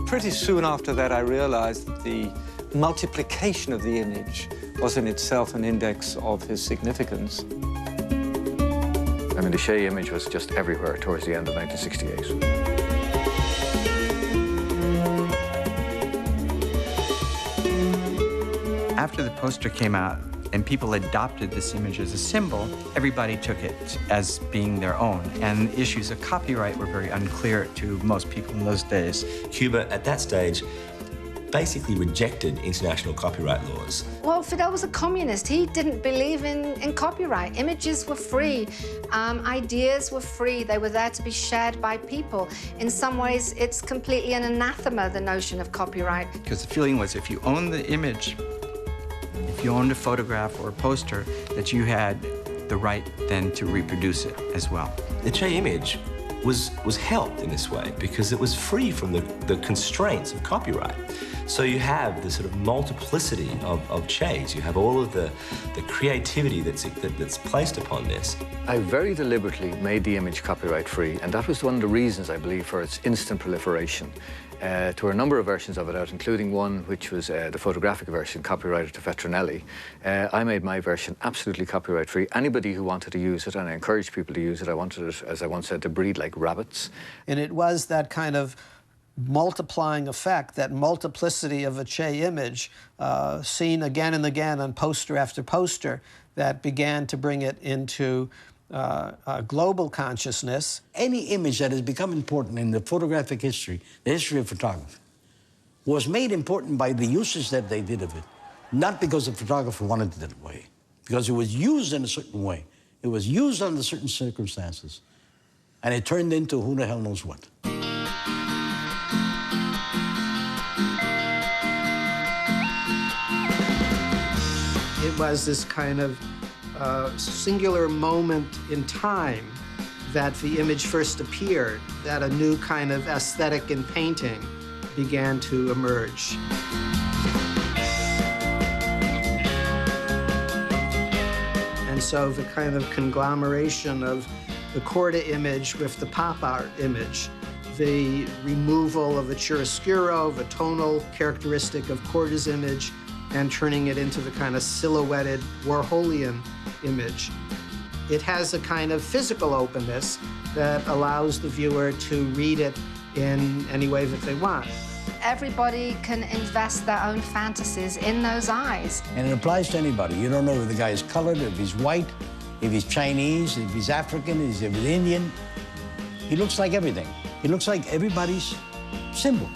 Pretty soon after that, I realized that the multiplication of the image was in itself an index of his significance. I mean, the Che image was just everywhere towards the end of 1968. After the poster came out and people adopted this image as a symbol, everybody took it as being their own. And issues of copyright were very unclear to most people in those days. Cuba, at that stage, basically rejected international copyright laws. Well, Fidel was a communist. He didn't believe in copyright. Images were free. Ideas were free. They were there to be shared by people. In some ways, it's completely an anathema, the notion of copyright. Because the feeling was if you owned the image, if you owned a photograph or a poster, that you had the right then to reproduce it as well. The Che image was helped in this way because it was free from the constraints of copyright. So you have the sort of multiplicity of Che's. You have all of the creativity that's placed upon this. I very deliberately made the image copyright free, and that was one of the reasons, I believe, for its instant proliferation. There were a number of versions of it out, including one which was the photographic version, copyrighted to Vetronelli. I made my version absolutely copyright free. Anybody who wanted to use it, and I encouraged people to use it, I wanted it, as I once said, to breed like rabbits. And it was that kind of multiplying effect, that multiplicity of a Che image, seen again and again on poster after poster, that began to bring it into global consciousness. Any image that has become important in the photographic history, the history of photography, was made important by the usage that they did of it, not because the photographer wanted it that way, because it was used in a certain way. It was used under certain circumstances, and it turned into who the hell knows what. It was this kind of singular moment in time that the image first appeared, that a new kind of aesthetic in painting began to emerge. And so the kind of conglomeration of the Corda image with the pop art image, the removal of the chiaroscuro, the tonal characteristic of Corda's image, and turning it into the kind of silhouetted Warholian image. It has a kind of physical openness that allows the viewer to read it in any way that they want. Everybody can invest their own fantasies in those eyes. And it applies to anybody. You don't know if the guy is colored, if he's white, if he's Chinese, if he's African, if he's Indian. He looks like everything. He looks like everybody's symbol.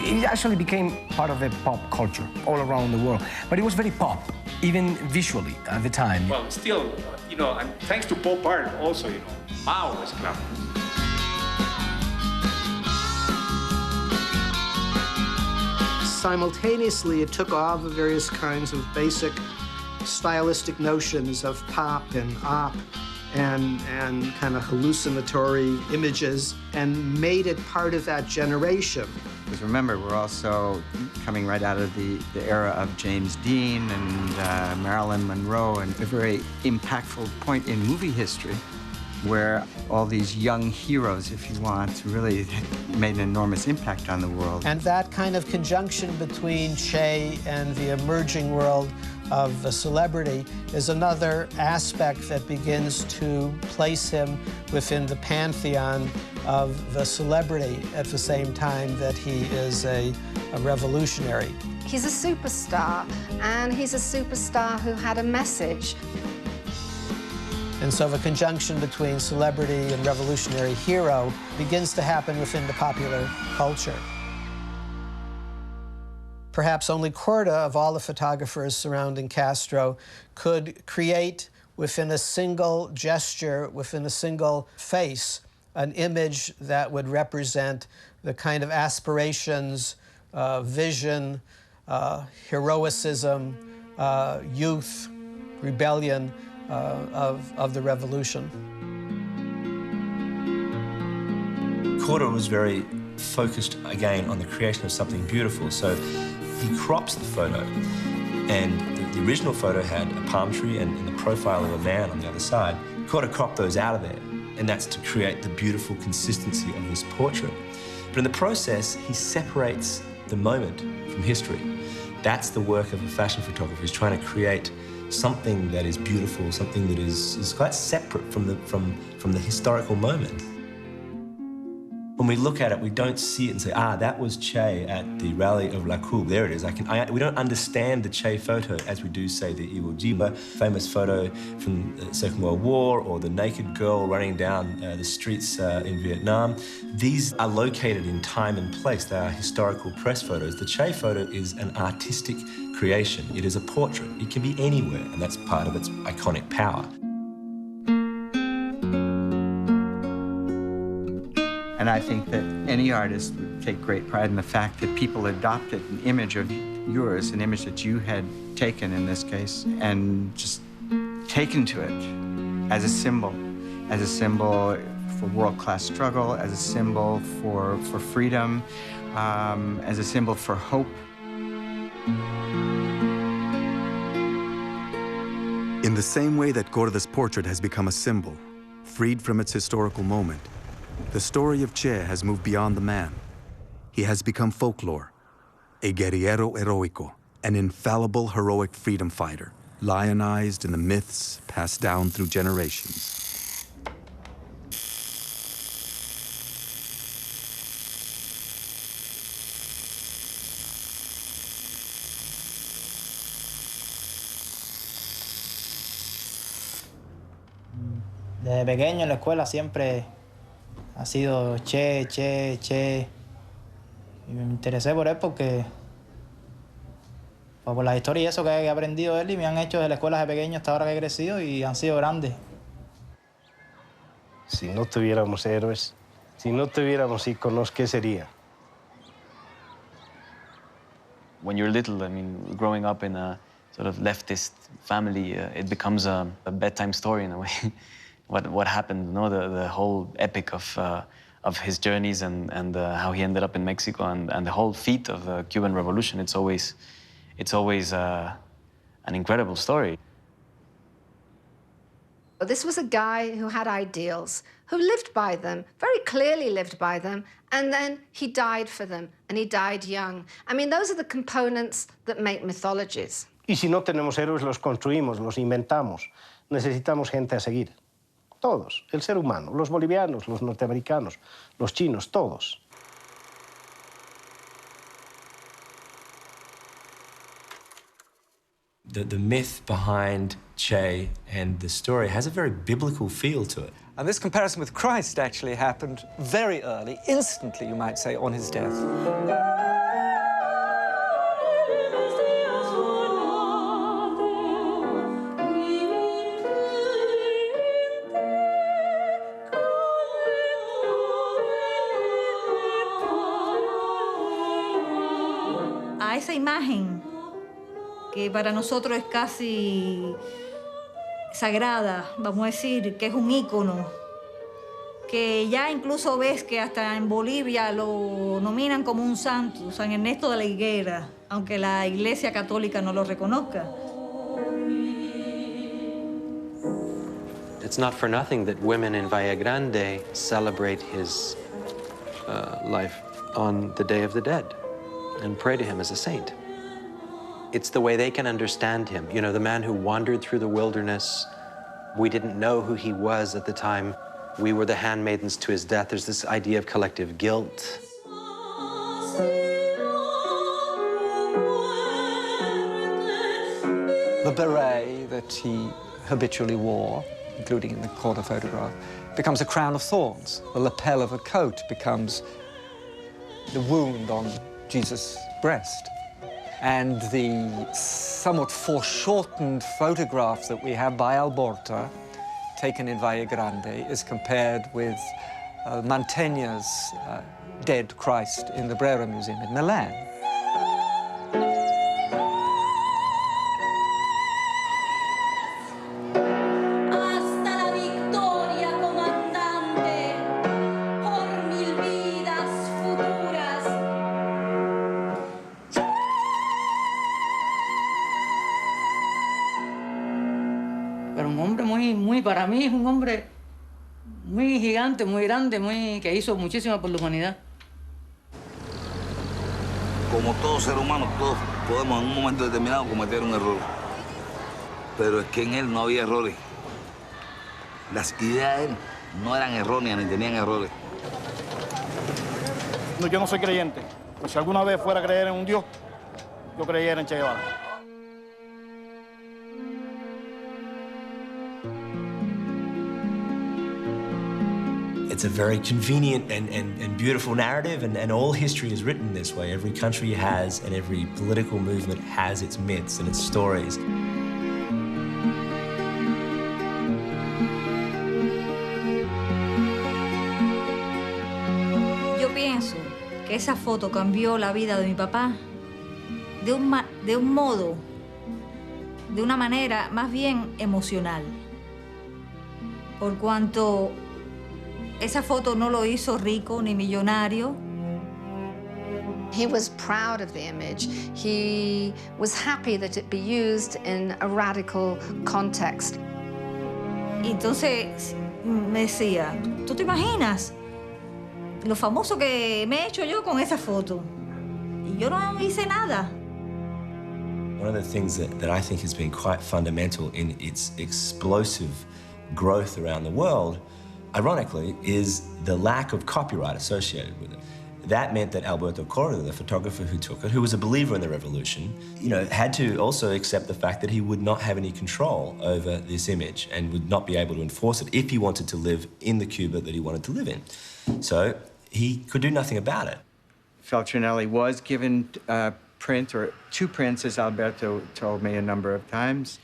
It actually became part of the pop culture all around the world. But it was very pop, even visually at the time. Well, still, you know, and thanks to pop art also, you know, Mao was glamorous. Simultaneously, it took all the various kinds of basic stylistic notions of pop and op and kind of hallucinatory images and made it part of that generation. Because remember, we're also coming right out of the era of James Dean and Marilyn Monroe, and a very impactful point in movie history where all these young heroes, if you want, really made an enormous impact on the world. And that kind of conjunction between Che and the emerging world of the celebrity is another aspect that begins to place him within the pantheon of the celebrity at the same time that he is a revolutionary. He's a superstar, and he's a superstar who had a message. And so the conjunction between celebrity and revolutionary hero begins to happen within the popular culture. Perhaps only Corda, of all the photographers surrounding Castro, could create within a single gesture, within a single face, an image that would represent the kind of aspirations, vision, heroicism, youth, rebellion of the revolution. Corda was very focused, again, on the creation of something beautiful, so he crops the photo. And the original photo had a palm tree and the profile of a man on the other side. Corda cropped those out of there, and that's to create the beautiful consistency of this portrait. But in the process, he separates the moment from history. That's the work of a fashion photographer, is trying to create something that is beautiful, something that is quite separate from the historical moment. When we look at it, we don't see it and say, ah, that was Che at the rally of La Cour. There it is. We don't understand the Che photo as we do, say, the Iwo Jima famous photo from the Second World War, or the naked girl running down the streets in Vietnam. These are located in time and place. They are historical press photos. The Che photo is an artistic creation. It is a portrait. It can be anywhere, and that's part of its iconic power. And I think that any artist would take great pride in the fact that people adopted an image of yours, an image that you had taken in this case, and just taken to it as a symbol for world-class struggle, as a symbol for freedom, as a symbol for hope. In the same way that Corda's portrait has become a symbol, freed from its historical moment, the story of Che has moved beyond the man. He has become folklore, a guerrillero heroico, an infallible heroic freedom fighter, lionized in the myths passed down through generations. Desde pequeño en la escuela siempre ha sido Che, Che, Che. Y me interesé por él porque por la historia y eso que he aprendido de él y me han hecho desde la escuela de pequeño hasta ahora que he crecido y han sido grandes. Si no tuviéramos héroes, si no tuviéramos íconos, ¿qué sería? When you're little, I mean, growing up in a sort of leftist family, it becomes a bedtime story in a way. what happened, you know, the whole epic of his journeys and how he ended up in Mexico and the whole feat of the Cuban Revolution. It's always an incredible story. This was a guy who had ideals, who lived by them, very clearly lived by them, and then he died for them, and he died young. I mean, those are the components that make mythologies. Y si no tenemos héroes, los construimos, los inventamos. Necesitamos gente a seguir. Todos, el ser humano, los bolivianos, los norteamericanos, los chinos, todos. The myth behind Che and the story has a very biblical feel to it. And this comparison with Christ actually happened very early, instantly, you might say, on his death. A esa imagen que para nosotros es casi sagrada, vamos a decir, que es un ícono, que ya incluso ves que hasta en Bolivia lo nominan como un santo, San Ernesto de la Higuera, aunque la Iglesia Católica no lo reconozca. It's not for nothing that women in Valle Grande celebrate his life on the Day of the Dead and pray to him as a saint. It's the way they can understand him. You know, the man who wandered through the wilderness, we didn't know who he was at the time. We were the handmaidens to his death. There's this idea of collective guilt. The beret that he habitually wore, including in the corner photograph, becomes a crown of thorns. The lapel of a coat becomes the wound on Jesus' breast. And the somewhat foreshortened photograph that we have by Alborta, taken in Valle Grande, is compared with Mantegna's dead Christ in the Brera Museum in Milan. Pero un hombre muy, para mí es un hombre muy gigante, muy grande, que hizo muchísimo por la humanidad. Como todo ser humano, todos podemos en un momento determinado cometer un error. Pero es que en él no había errores. Las ideas de él no eran erróneas ni tenían errores. No, yo no soy creyente. Pues si alguna vez fuera a creer en un Dios, yo creyera en Che Guevara. It's a very convenient and beautiful narrative, and all history is written this way. Every country has, and every political movement has its myths and its stories. Yo pienso que esa foto cambió la vida de mi papá de un modo, de una manera más bien emocional. Por cuanto esa foto no lo hizo rico ni millonario. He was proud of the image. He was happy that it be used in a radical context. Y entonces me decía, ¿tú te imaginas lo famoso que me he hecho yo con esa foto? Y yo no hice nada. One of the things that I think has been quite fundamental in its explosive growth around the world, ironically, is the lack of copyright associated with it. that meant that Alberto Corda, the photographer who took it, who was a believer in the revolution, you know, had to also accept the fact that he would not have any control over this image and would not be able to enforce it if he wanted to live in the Cuba that he wanted to live in. So he could do nothing about it. Feltrinelli was given print, or 2 prints, as Alberto told me a number of times,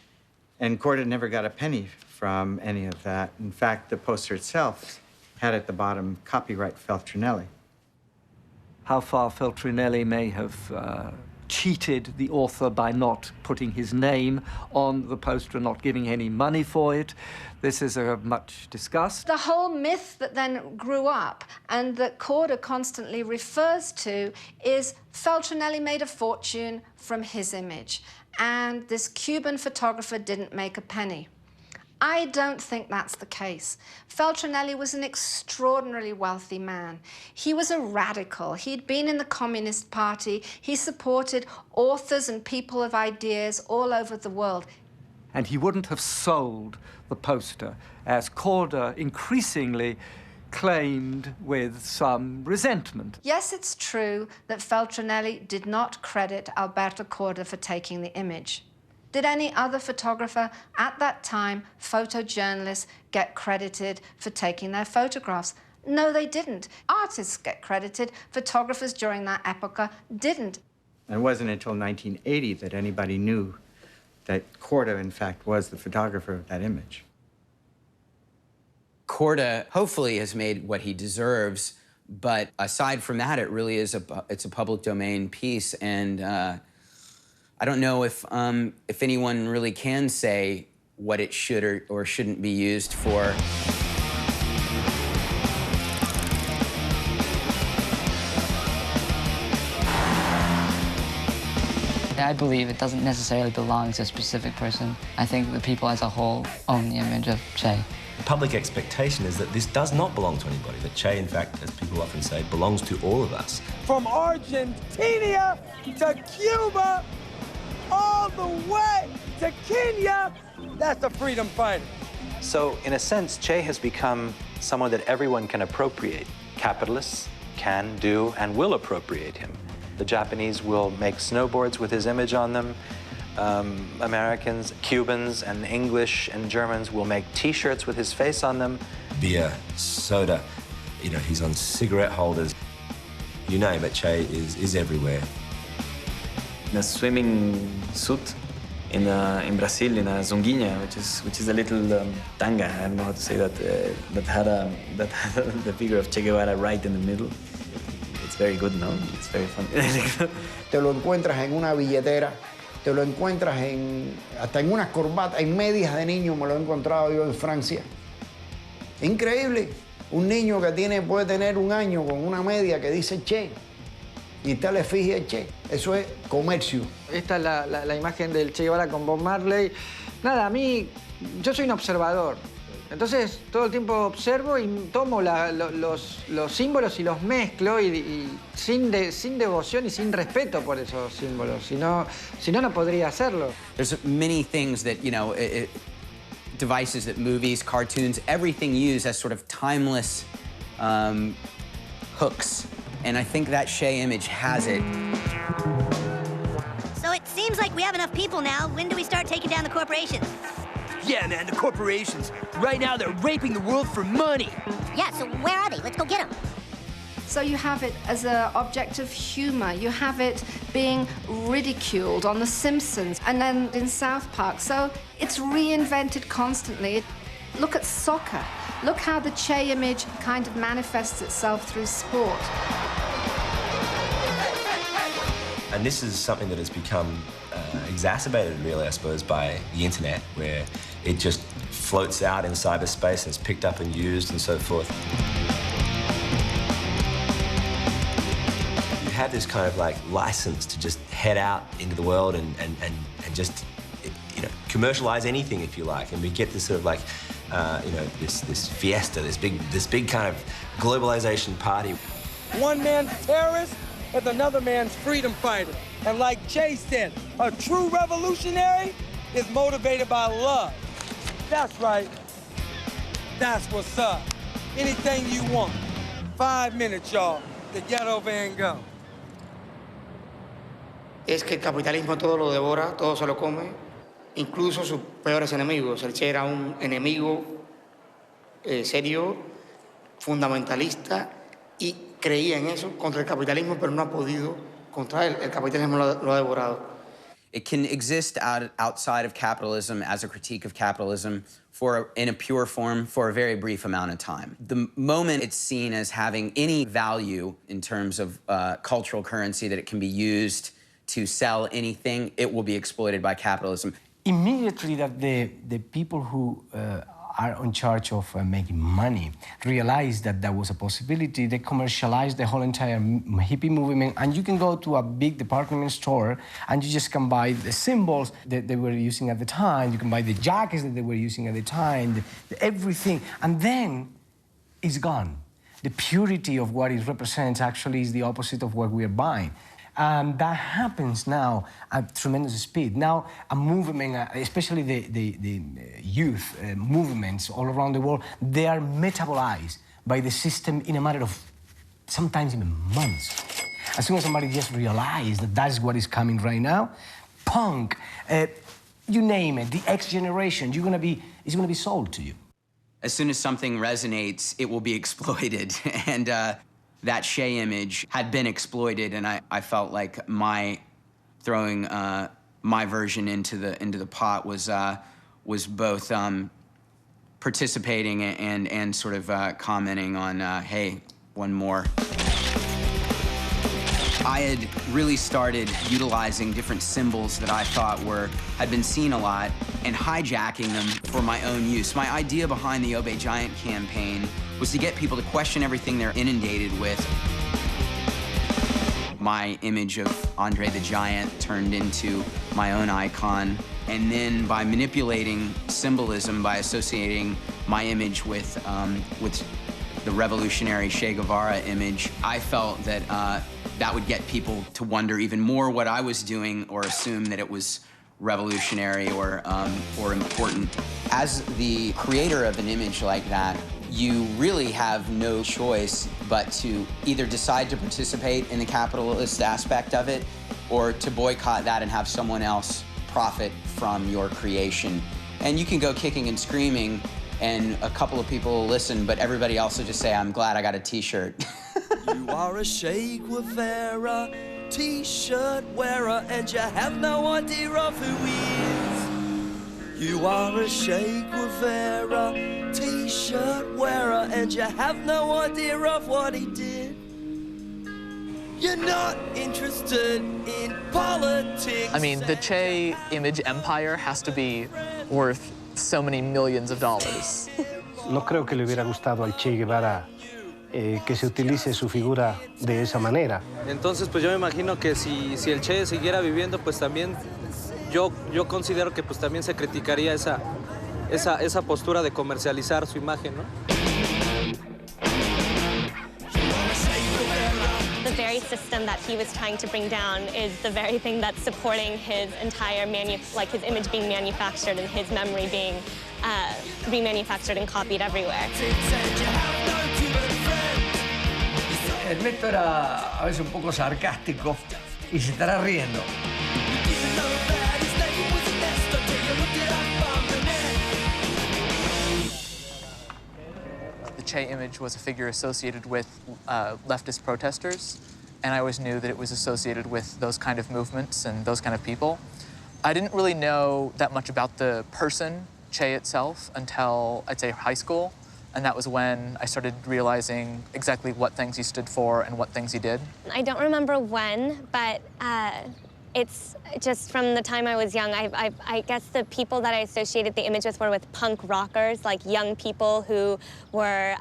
and Corda never got a penny from any of that. In fact, the poster itself had at the bottom, copyright Feltrinelli. How far Feltrinelli may have cheated the author by not putting his name on the poster and not giving any money for it. This is much discussed. The whole myth that then grew up and that Corda constantly refers to is Feltrinelli made a fortune from his image, and this Cuban photographer didn't make a penny. I don't think that's the case. Feltrinelli was an extraordinarily wealthy man. He was a radical. He'd been in the Communist Party. He supported authors and people of ideas all over the world. And he wouldn't have sold the poster, as Corda increasingly claimed with some resentment. Yes, it's true that Feltrinelli did not credit Alberto Corda for taking the image. Did any other photographer at that time, photojournalists, get credited for taking their photographs? No, they didn't. Artists get credited. Photographers during that epoch didn't. And it wasn't until 1980 that anybody knew that Corda, in fact, was the photographer of that image. Corda hopefully has made what he deserves, but aside from that, it really is it's a public domain piece, and I don't know if anyone really can say what it should or shouldn't be used for. I believe it doesn't necessarily belong to a specific person. I think the people as a whole own the image of Che. The public expectation is that this does not belong to anybody, that Che, in fact, as people often say, belongs to all of us. From Argentina to Cuba, all the way to Kenya, that's a freedom fighter. So, in a sense, Che has become someone that everyone can appropriate. Capitalists can, do, and will appropriate him. The Japanese will make snowboards with his image on them. Americans, Cubans, and English and Germans will make T-shirts with his face on them. Beer, soda, you know, he's on cigarette holders. You name it, Che is everywhere. The swimming suit in Brazil, in a zonguinha, which is a little tanga, I don't know how to say that, that had the figure of Che Guevara right in the middle. It's very good, no? It's very fun. Te lo encuentras en una billetera, te lo encuentras hasta en unas corbatas, en medias de niño me lo he encontrado yo en Francia. Increíble. Un niño que puede tener 1 año con una media que dice Che. Y está la efigie de Che. Eso es comercio. Esta es la imagen del Che Guevara con Bob Marley. Nada, a mí, yo soy un observador. Entonces, todo el tiempo observo y tomo los símbolos y los mezclo y sin devoción y sin respeto por esos símbolos. Si no, no podría hacerlo. There's many things that, you know, devices that movies, cartoons, everything use as sort of timeless hooks. And I think that Che image has it. So it seems like we have enough people now. When do we start taking down the corporations? Yeah, man, the corporations. Right now, they're raping the world for money. Yeah, so where are they? Let's go get them. So you have it as an object of humor. You have it being ridiculed on The Simpsons and then in South Park. So it's reinvented constantly. Look at soccer. Look how the Che image kind of manifests itself through sport. And this is something that has become exacerbated, really, I suppose, by the internet, where it just floats out in cyberspace and it's picked up and used and so forth. You have this kind of like license to just head out into the world and just, you know, commercialize anything if you like, and we get this sort of like, you know, this fiesta, this big kind of globalization party. One man's a terrorist is another man's freedom fighter. And like Che said, a true revolutionary is motivated by love. That's right. That's what's up. Anything you want. 5 minutes, y'all. the ghetto Van Gogh. Es que el capitalismo todo lo devora, todo se lo come, incluso sus peores enemigos. El Che era un enemigo serio, fundamentalista, y creía en eso contra el capitalismo, pero no ha podido contra él. El capitalismo lo ha devorado. It can exist outside of capitalism as a critique of capitalism in a pure form for a very brief amount of time. The moment it's seen as having any value in terms of cultural currency that it can be used to sell anything, it will be exploited by capitalism. Immediately that the people who are in charge of making money realized that that was a possibility, they commercialized the whole entire hippie movement, and you can go to a big department store and you just can buy the symbols that they were using at the time, you can buy the jackets that they were using at the time, everything, and then it's gone. The purity of what it represents actually is the opposite of what we are buying. And that happens now at tremendous speed. Now, a movement, especially the youth movements all around the world, they are metabolized by the system in a matter of sometimes even months. As soon as somebody just realizes that that's what is coming right now, punk, you name it, the X generation, it's gonna be sold to you. As soon as something resonates, it will be exploited. And that Che image had been exploited, and I felt like my throwing my version into the pot was both participating and sort of commenting on, hey, one more. I had really started utilizing different symbols that I thought had been seen a lot and hijacking them for my own use. My idea behind the Obey Giant campaign was to get people to question everything they're inundated with. My image of Andre the Giant turned into my own icon, and then by manipulating symbolism, by associating my image with the revolutionary Che Guevara image, I felt that that would get people to wonder even more what I was doing or assume that it was revolutionary or important. As the creator of an image like that, you really have no choice but to either decide to participate in the capitalist aspect of it or to boycott that and have someone else profit from your creation. And you can go kicking and screaming and a couple of people will listen, but everybody else will just say, I'm glad I got a t-shirt. You are a Che Guevara t-shirt wearer and you have no idea of who he is. You are a Che Guevara t-shirt wearer and you have no idea of what he did. You're not interested in politics. I mean, the Che image empire has to be worth so many millions of dollars. No creo que le hubiera gustado al Che Guevara que se utilice su figura de esa manera. Entonces, pues yo me imagino que si el Che siguiera viviendo, pues también yo considero que pues también se criticaría esa postura de comercializar su imagen, ¿no? The very system that he was trying to bring down is the very thing that's supporting his entire his image being manufactured and his memory being remanufactured and copied everywhere. Ernesto era a veces un poco sarcástico y se estará riendo. The Che image was a figure associated with leftist protesters, and I always knew that it was associated with those kind of movements and those kind of people. I didn't really know that much about the person, Che itself, until I'd say high school. And that was when I started realizing exactly what things he stood for and what things he did. I don't remember when, but it's just from the time I was young. I guess the people that I associated the image with were with punk rockers, like young people who were,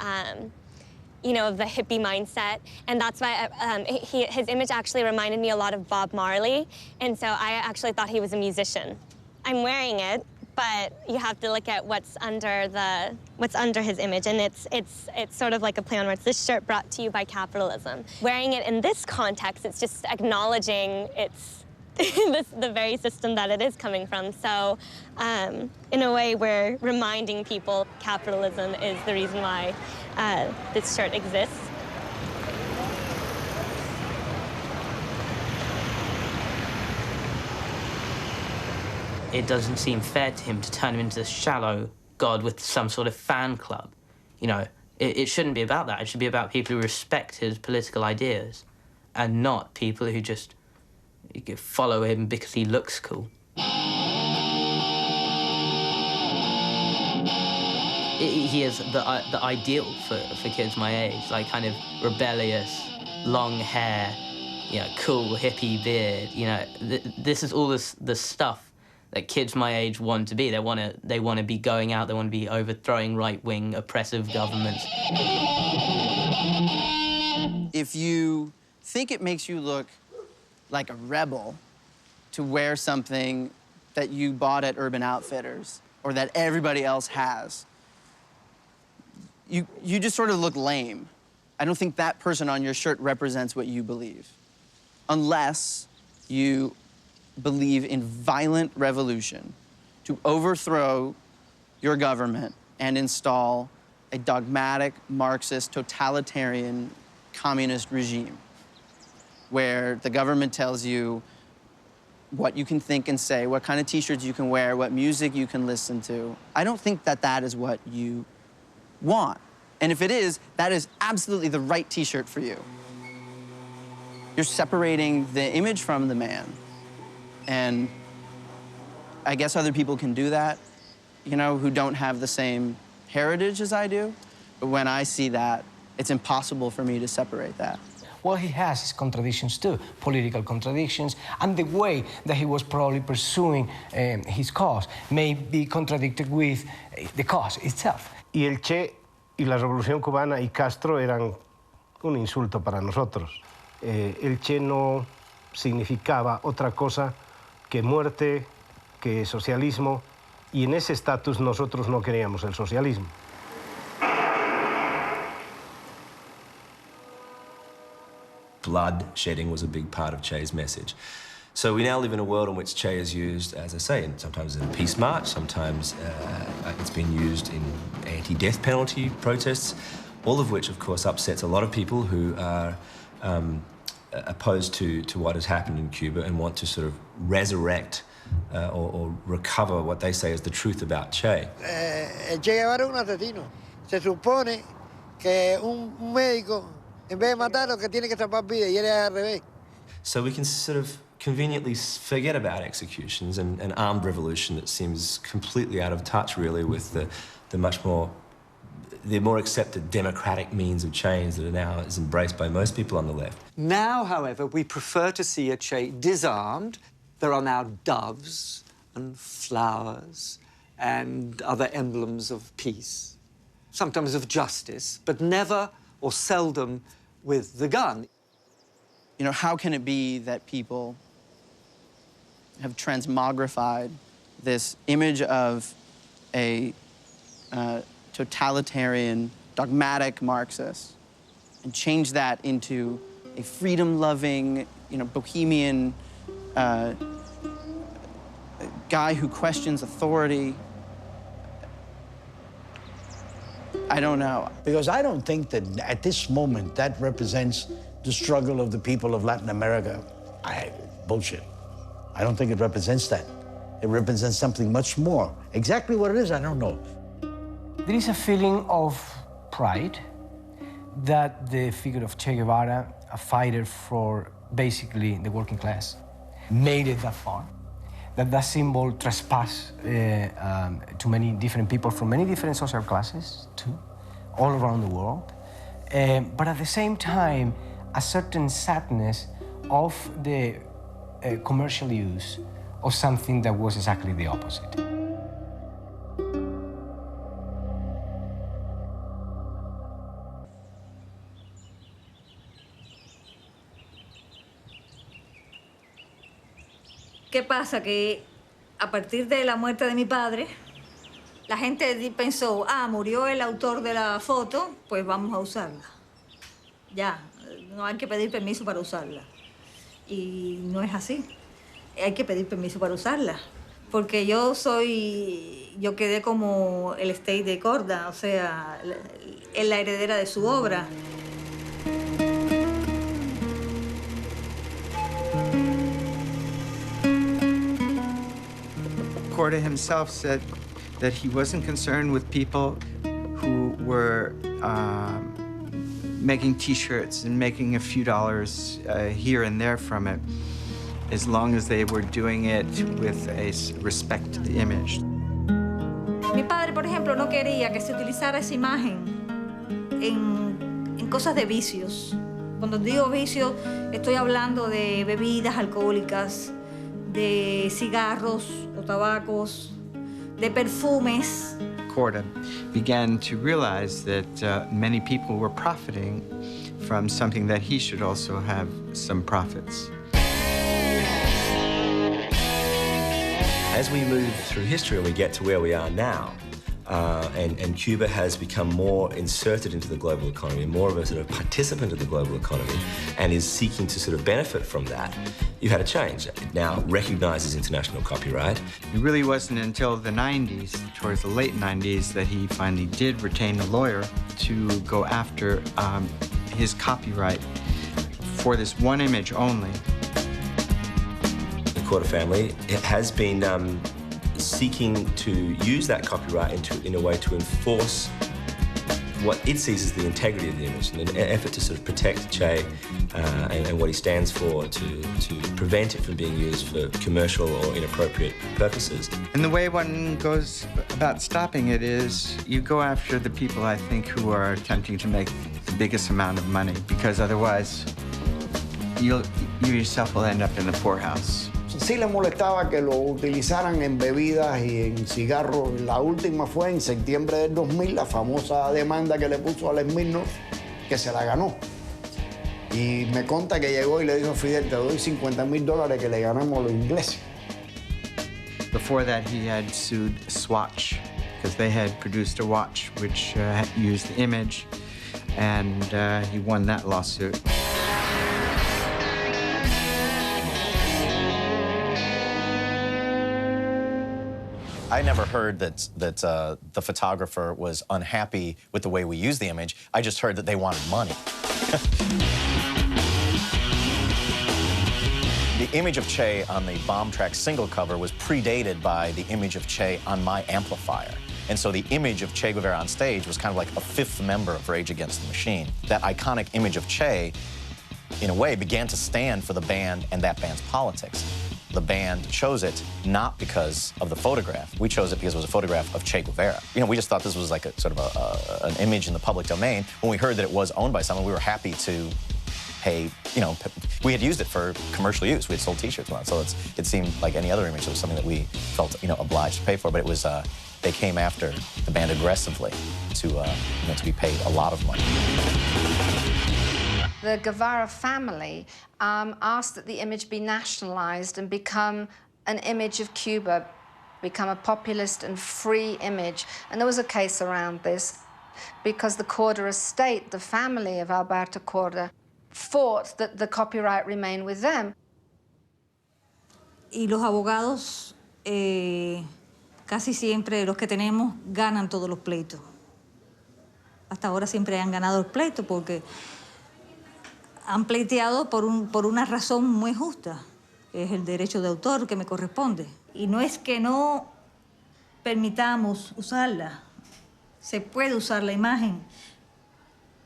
you know, of the hippie mindset. And that's why his image actually reminded me a lot of Bob Marley. And so I actually thought he was a musician. I'm wearing it, but you have to look at what's under his image, and it's sort of like a play on words. This shirt brought to you by capitalism. Wearing it in this context, it's just acknowledging it's the very system that it is coming from. So, in a way, we're reminding people capitalism is the reason why this shirt exists. it doesn't seem fair to him to turn him into a shallow god with some sort of fan club. You know, it shouldn't be about that. It should be about people who respect his political ideas and not people who just follow him because he looks cool. He is the ideal for kids my age, like kind of rebellious, long hair, you know, cool hippie beard. You know, this is all the stuff that kids my age want to be. They want to be going out. They want to be overthrowing right-wing oppressive governments. If you think it makes you look like a rebel to wear something that you bought at Urban Outfitters or that everybody else has, you just sort of look lame. I don't think that person on your shirt represents what you believe, unless you believe in violent revolution to overthrow your government and install a dogmatic, Marxist, totalitarian, communist regime where the government tells you what you can think and say, what kind of T-shirts you can wear, what music you can listen to. I don't think that that is what you want. And if it is, that is absolutely the right T-shirt for you. You're separating the image from the man. And I guess other people can do that, you know, who don't have the same heritage as I do. But when I see that, it's impossible for me to separate that. Well, he has his contradictions too, political contradictions, and the way that he was probably pursuing his cause may be contradicted with the cause itself. Y el Che y la Revolución Cubana y Castro eran un insulto para nosotros. El Che no significaba otra cosa que muerte, que socialismo, y en ese estatus nosotros no queríamos el socialismo. Blood shedding was a big part of Che's message. So we now live in a world in which Che is used, as I say, sometimes in a peace march, sometimes it's been used in anti-death penalty protests, all of which, of course, upsets a lot of people who are opposed to what has happened in Cuba and want to sort of resurrect or recover what they say is the truth about Che. El Che Guevara es un asesino. Se supone que un médico, en vez de matarlo, que tiene que salvar vidas, y él es al revés. So we can sort of conveniently forget about executions and an armed revolution that seems completely out of touch, really, with the more accepted democratic means of change that are now is embraced by most people on the left. Now, however, we prefer to see a Che disarmed. There are now doves and flowers and other emblems of peace, sometimes of justice, but never or seldom with the gun. You know, how can it be that people have transmogrified this image of a totalitarian, dogmatic Marxist and changed that into a freedom-loving, you know, bohemian guy who questions authority? I don't know. Because I don't think that at this moment that represents the struggle of the people of Latin America. Bullshit. I don't think it represents that. It represents something much more. Exactly what it is, I don't know. There is a feeling of pride that the figure of Che Guevara, a fighter for basically the working class, made it that far. That symbol trespassed to many different people from many different social classes, too, all around the world. But at the same time, a certain sadness of the commercial use of something that was exactly the opposite. ¿Qué pasa? Que a partir de la muerte de mi padre, la gente pensó, murió el autor de la foto, pues vamos a usarla. Ya, no hay que pedir permiso para usarla. Y no es así. Hay que pedir permiso para usarla. Porque yo quedé como el estate de Corda, o sea, la heredera de su obra. Korda himself said that he wasn't concerned with people who were making T-shirts and making a few dollars here and there from it, as long as they were doing it with a respect to the image. Mi padre, por ejemplo, no quería que se utilizara esa imagen en cosas de vicios. Cuando digo vicios, estoy hablando de bebidas alcohólicas, de cigarros o tabacos, de perfumes. Korda began to realize that many people were profiting from something that he should also have some profits. As we move through history and we get to where we are now, and Cuba has become more inserted into the global economy, more of a sort of participant of the global economy, and is seeking to sort of benefit from that, you've had a change. It now recognizes international copyright. It really wasn't until the 90s, towards the late 90s, that he finally did retain a lawyer to go after his copyright for this one image only. The Korda family has been seeking to use that copyright in a way to enforce what it sees as the integrity of the image, in an effort to sort of protect Che and what he stands for, to prevent it from being used for commercial or inappropriate purposes. And the way one goes about stopping it is you go after the people, I think, who are attempting to make the biggest amount of money, because otherwise you yourself will end up in the poorhouse. Sí le molestaba que lo utilizaran en bebidas y en cigarros. La última fue en septiembre del 2000, la famosa demanda que le puso al Smirnoff, que se la ganó. Y me conta que llegó y le dijo a Fidel, te doy $50,000 que le ganamos los ingleses. Before that, he had sued Swatch, because they had produced a watch which used the image, and he won that lawsuit. I never heard that the photographer was unhappy with the way we used the image. I just heard that they wanted money. The image of Che on the Bomb Track single cover was predated by the image of Che on my amplifier. And so the image of Che Guevara on stage was kind of like a fifth member of Rage Against the Machine. That iconic image of Che, in a way, began to stand for the band and that band's politics. The band chose it not because of the photograph. We chose it because it was a photograph of Che Guevara. You know, we just thought this was like a sort of an image in the public domain. When we heard that it was owned by someone, we were happy to pay, you know, we had used it for commercial use. We had sold T-shirts on it, so it seemed like any other image. It was something that we felt, you know, obliged to pay for. But it was, they came after the band aggressively to, you know, to be paid a lot of money. The Guevara family asked that the image be nationalized and become an image of Cuba, become a populist and free image. And there was a case around this because the Korda estate, the family of Alberto Korda, fought that the copyright remain with them. Y los abogados, casi siempre los que tenemos, ganan todos los pleitos. Hasta ahora siempre han ganado el pleito porque han pleiteado por una razón muy justa, que es el derecho de autor que me corresponde. Y no es que no permitamos usarla, se puede usar la imagen,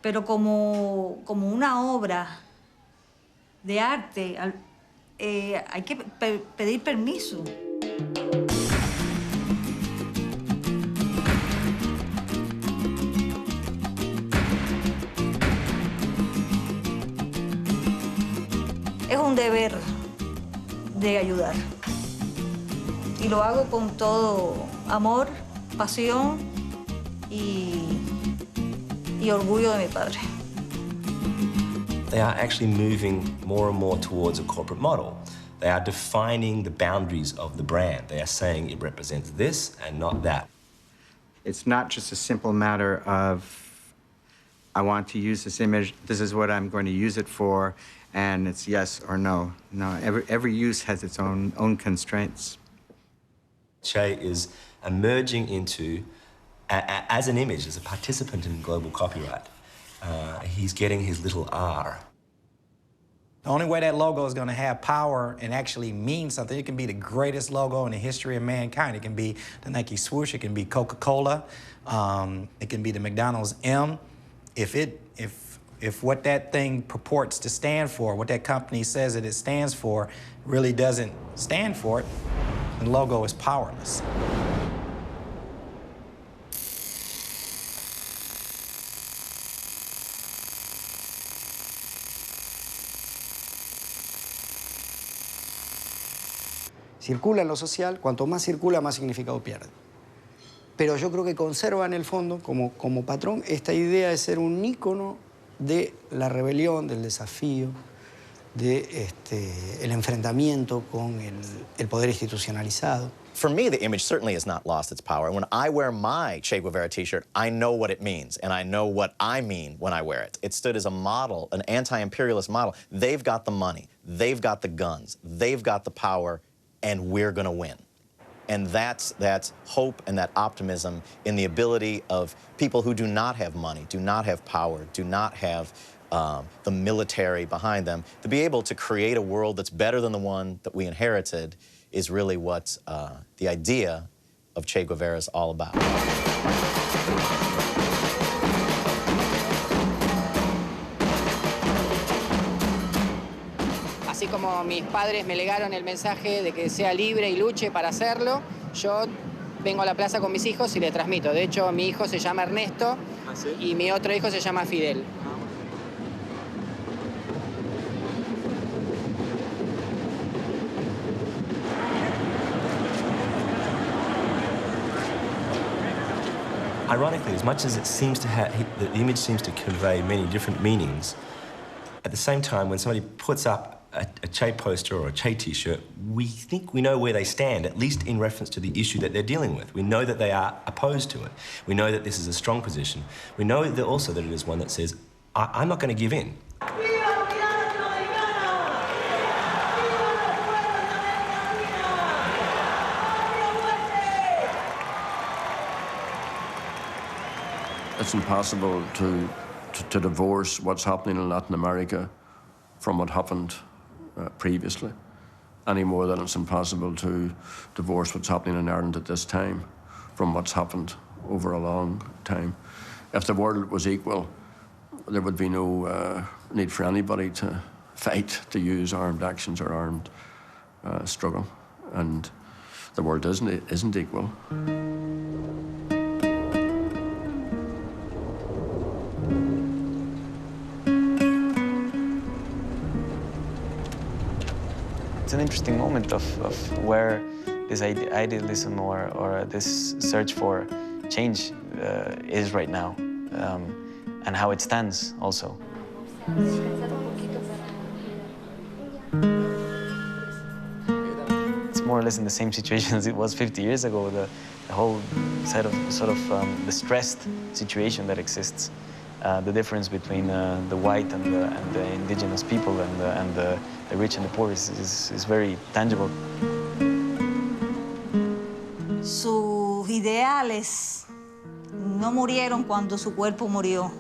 pero como una obra de arte hay que pedir permiso. Es un deber de ayudar. Y lo hago con todo amor, pasión y orgullo de mi padre. They are actually moving more and more towards a corporate model. They are defining the boundaries of the brand. They are saying it represents this and not that. It's not just a simple matter of, I want to use this image, this is what I'm going to use it for, and it's yes or no. No, every use has its own constraints. Che is emerging into, as an image, as a participant in global copyright. He's getting his little R. The only way that logo is going to have power and actually mean something, it can be the greatest logo in the history of mankind. It can be the Nike swoosh, it can be Coca-Cola, it can be the McDonald's M. If what that thing purports to stand for, what that company says that it stands for, really doesn't stand for it, the logo is powerless. Circula en lo social, cuanto más circula, más significado pierde. Pero yo creo que conserva en el fondo, como patrón, esta idea de ser un ícono de la rebelión, del desafío, el enfrentamiento con el poder institucionalizado. For me, the image certainly has not lost its power. When I wear my Che Guevara t-shirt, I know what it means, and I know what I mean when I wear it. It stood as a model, an anti-imperialist model. They've got the money, they've got the guns, they've got the power, and we're gonna win. And that's hope and that optimism in the ability of people who do not have money, do not have power, do not have the military behind them, to be able to create a world that's better than the one that we inherited is really what the idea of Che Guevara is all about. Así como mis padres me legaron el mensaje de que sea libre y luche para hacerlo, yo vengo a la plaza con mis hijos y le transmito. De hecho, mi hijo se llama Ernesto y mi otro hijo se llama Fidel. Ironically, as much as it seems to have, the image seems to convey many different meanings, at the same time, when somebody puts up a Che poster or a Che t-shirt, we think we know where they stand, at least in reference to the issue that they're dealing with. We know that they are opposed to it. We know that this is a strong position. We know that also that it is one that says, I'm not going to give in. It's impossible to divorce what's happening in Latin America from what happened previously, any more than it's impossible to divorce what's happening in Ireland at this time from what's happened over a long time. If the world was equal, there would be no need for anybody to fight, to use armed actions or armed struggle, and the world isn't equal. It's an interesting moment of where this idealism or this search for change is right now, and how it stands also. It's more or less in the same situation as it was 50 years ago, the whole sort of the stressed situation that exists. The difference between the white and the indigenous people and the rich and the poor is very tangible. Sus ideales no murieron cuando su cuerpo murió.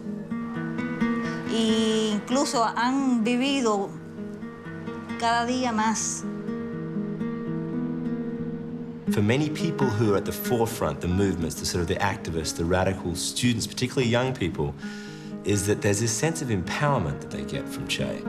E incluso han vivido cada día más. For many people who are at the forefront, the movements, the sort of the activists, the radical students, particularly young people, is that there's this sense of empowerment that they get from Che.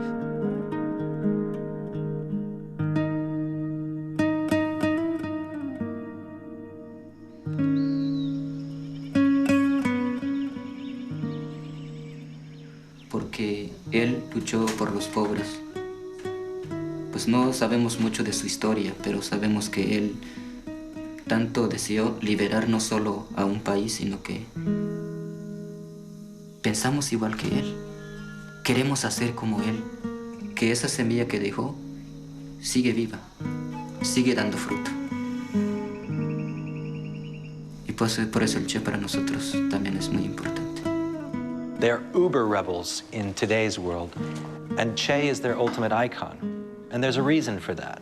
Porque él luchó por los pobres. Pues no sabemos mucho de su historia, pero sabemos que él tanto deseó liberar no solo a un país, sino que pensamos igual que él. Queremos hacer como él. Que esa semilla que dejó sigue viva, sigue dando fruto. Y pues por eso el Che para nosotros también es muy importante. They're uber rebels in today's world, and Che is their ultimate icon. And there's a reason for that.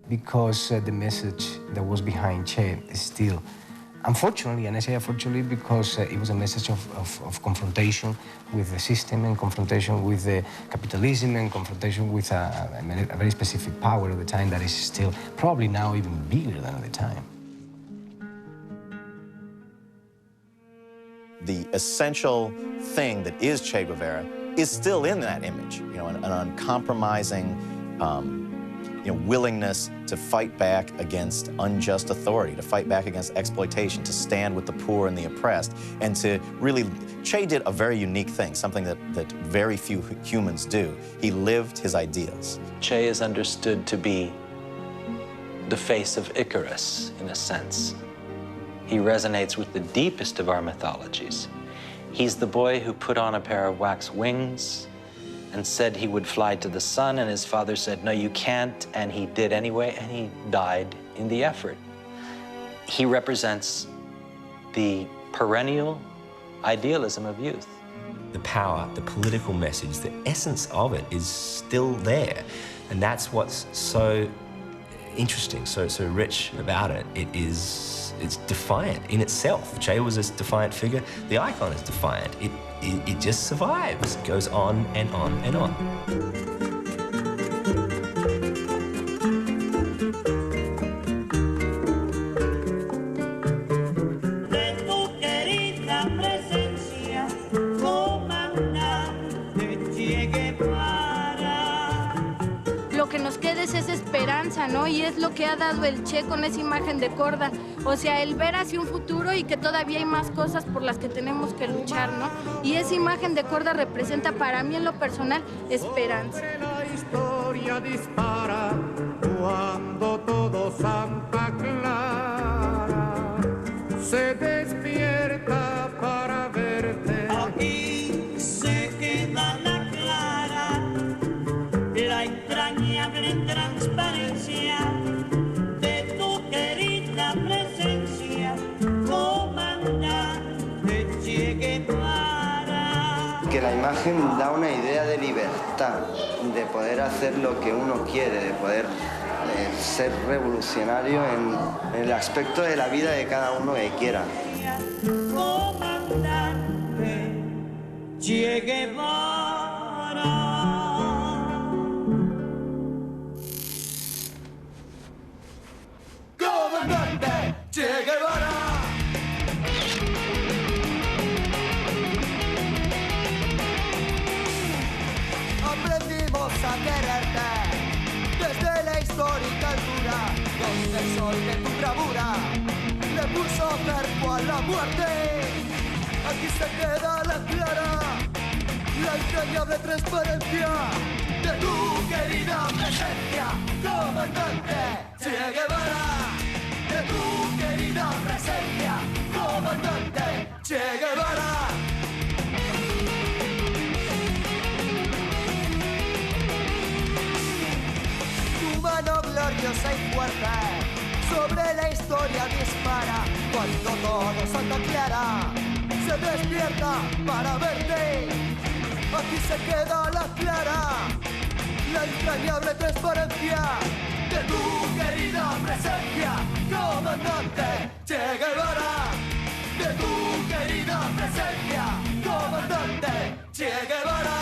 Because the message that was behind Che is still Unfortunately, and I say unfortunately because it was a message of confrontation with the system and confrontation with the capitalism and confrontation with a very specific power of the time that is still probably now even bigger than at the time. The essential thing that is Che Guevara is still in that image, you know, an uncompromising willingness to fight back against unjust authority, to fight back against exploitation, to stand with the poor and the oppressed, and to really, Che did a very unique thing, something that very few humans do. He lived his ideals. Che is understood to be the face of Icarus, in a sense. He resonates with the deepest of our mythologies. He's the boy who put on a pair of wax wings and said he would fly to the sun, and his father said, no, you can't, and he did anyway, and he died in the effort. He represents the perennial idealism of youth. The power, the political message, the essence of it is still there. And that's what's so interesting, so rich about it. It's defiant in itself. Che was a defiant figure. The icon is defiant. It just survives. It goes on and on and on. Lo que nos queda es esa esperanza, ¿no? Y es lo que ha dado el Che con esa imagen de Korda. O sea, el ver hacia un futuro y que todavía hay más cosas por las que tenemos que luchar, ¿no? Y esa imagen de Korda representa para mí en lo personal esperanza. La historia dispara cuando todo Santa Clara se despierta para verte. Aquí se queda la clara, la entrañable transparencia de tu querida presencia, comandante Che Guevara. Que la imagen da una idea de libertad, de poder hacer lo que uno quiere, de poder ser revolucionario en el aspecto de la vida de cada uno que quiera. Comandante Che Guevara. Comandante Che Guevara. Aprendimos a quererte desde la histórica altura, donde el sol de tu bravura le puso cuerpo a la muerte. Aquí se queda la clara, la entrañable transparencia de tu querida presencia, comandante Che Guevara. De tu querida presencia, comandante Che Guevara. Tu mano gloriosa y fuerte sobre la historia dispara cuando todo Santa Clara se despierta para verte. Aquí se queda la clara, la entrañable transparencia de tu querida presencia, comandante Che Guevara. De tu querida presencia, comandante Che Guevara.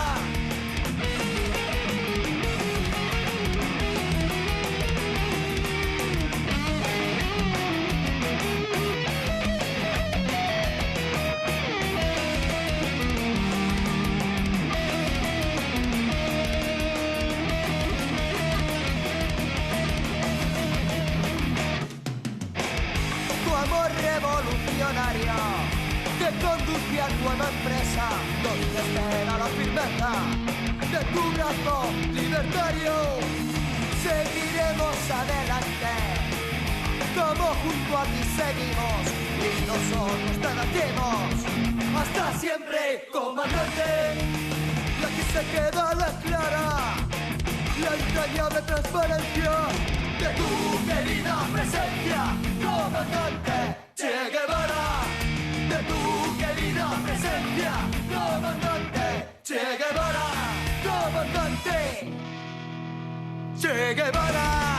Amor revolucionario que conduce a tu nueva empresa, donde espera la firmeza de tu brazo libertario. Seguiremos adelante, como junto a ti seguimos, y nosotros te nacemos hasta siempre, comandante. Y aquí se queda la clara, la entrañable transparencia de tu querida presencia, comandante Che Guevara. De tu querida presencia, comandante Che Guevara. Comandante Che Guevara.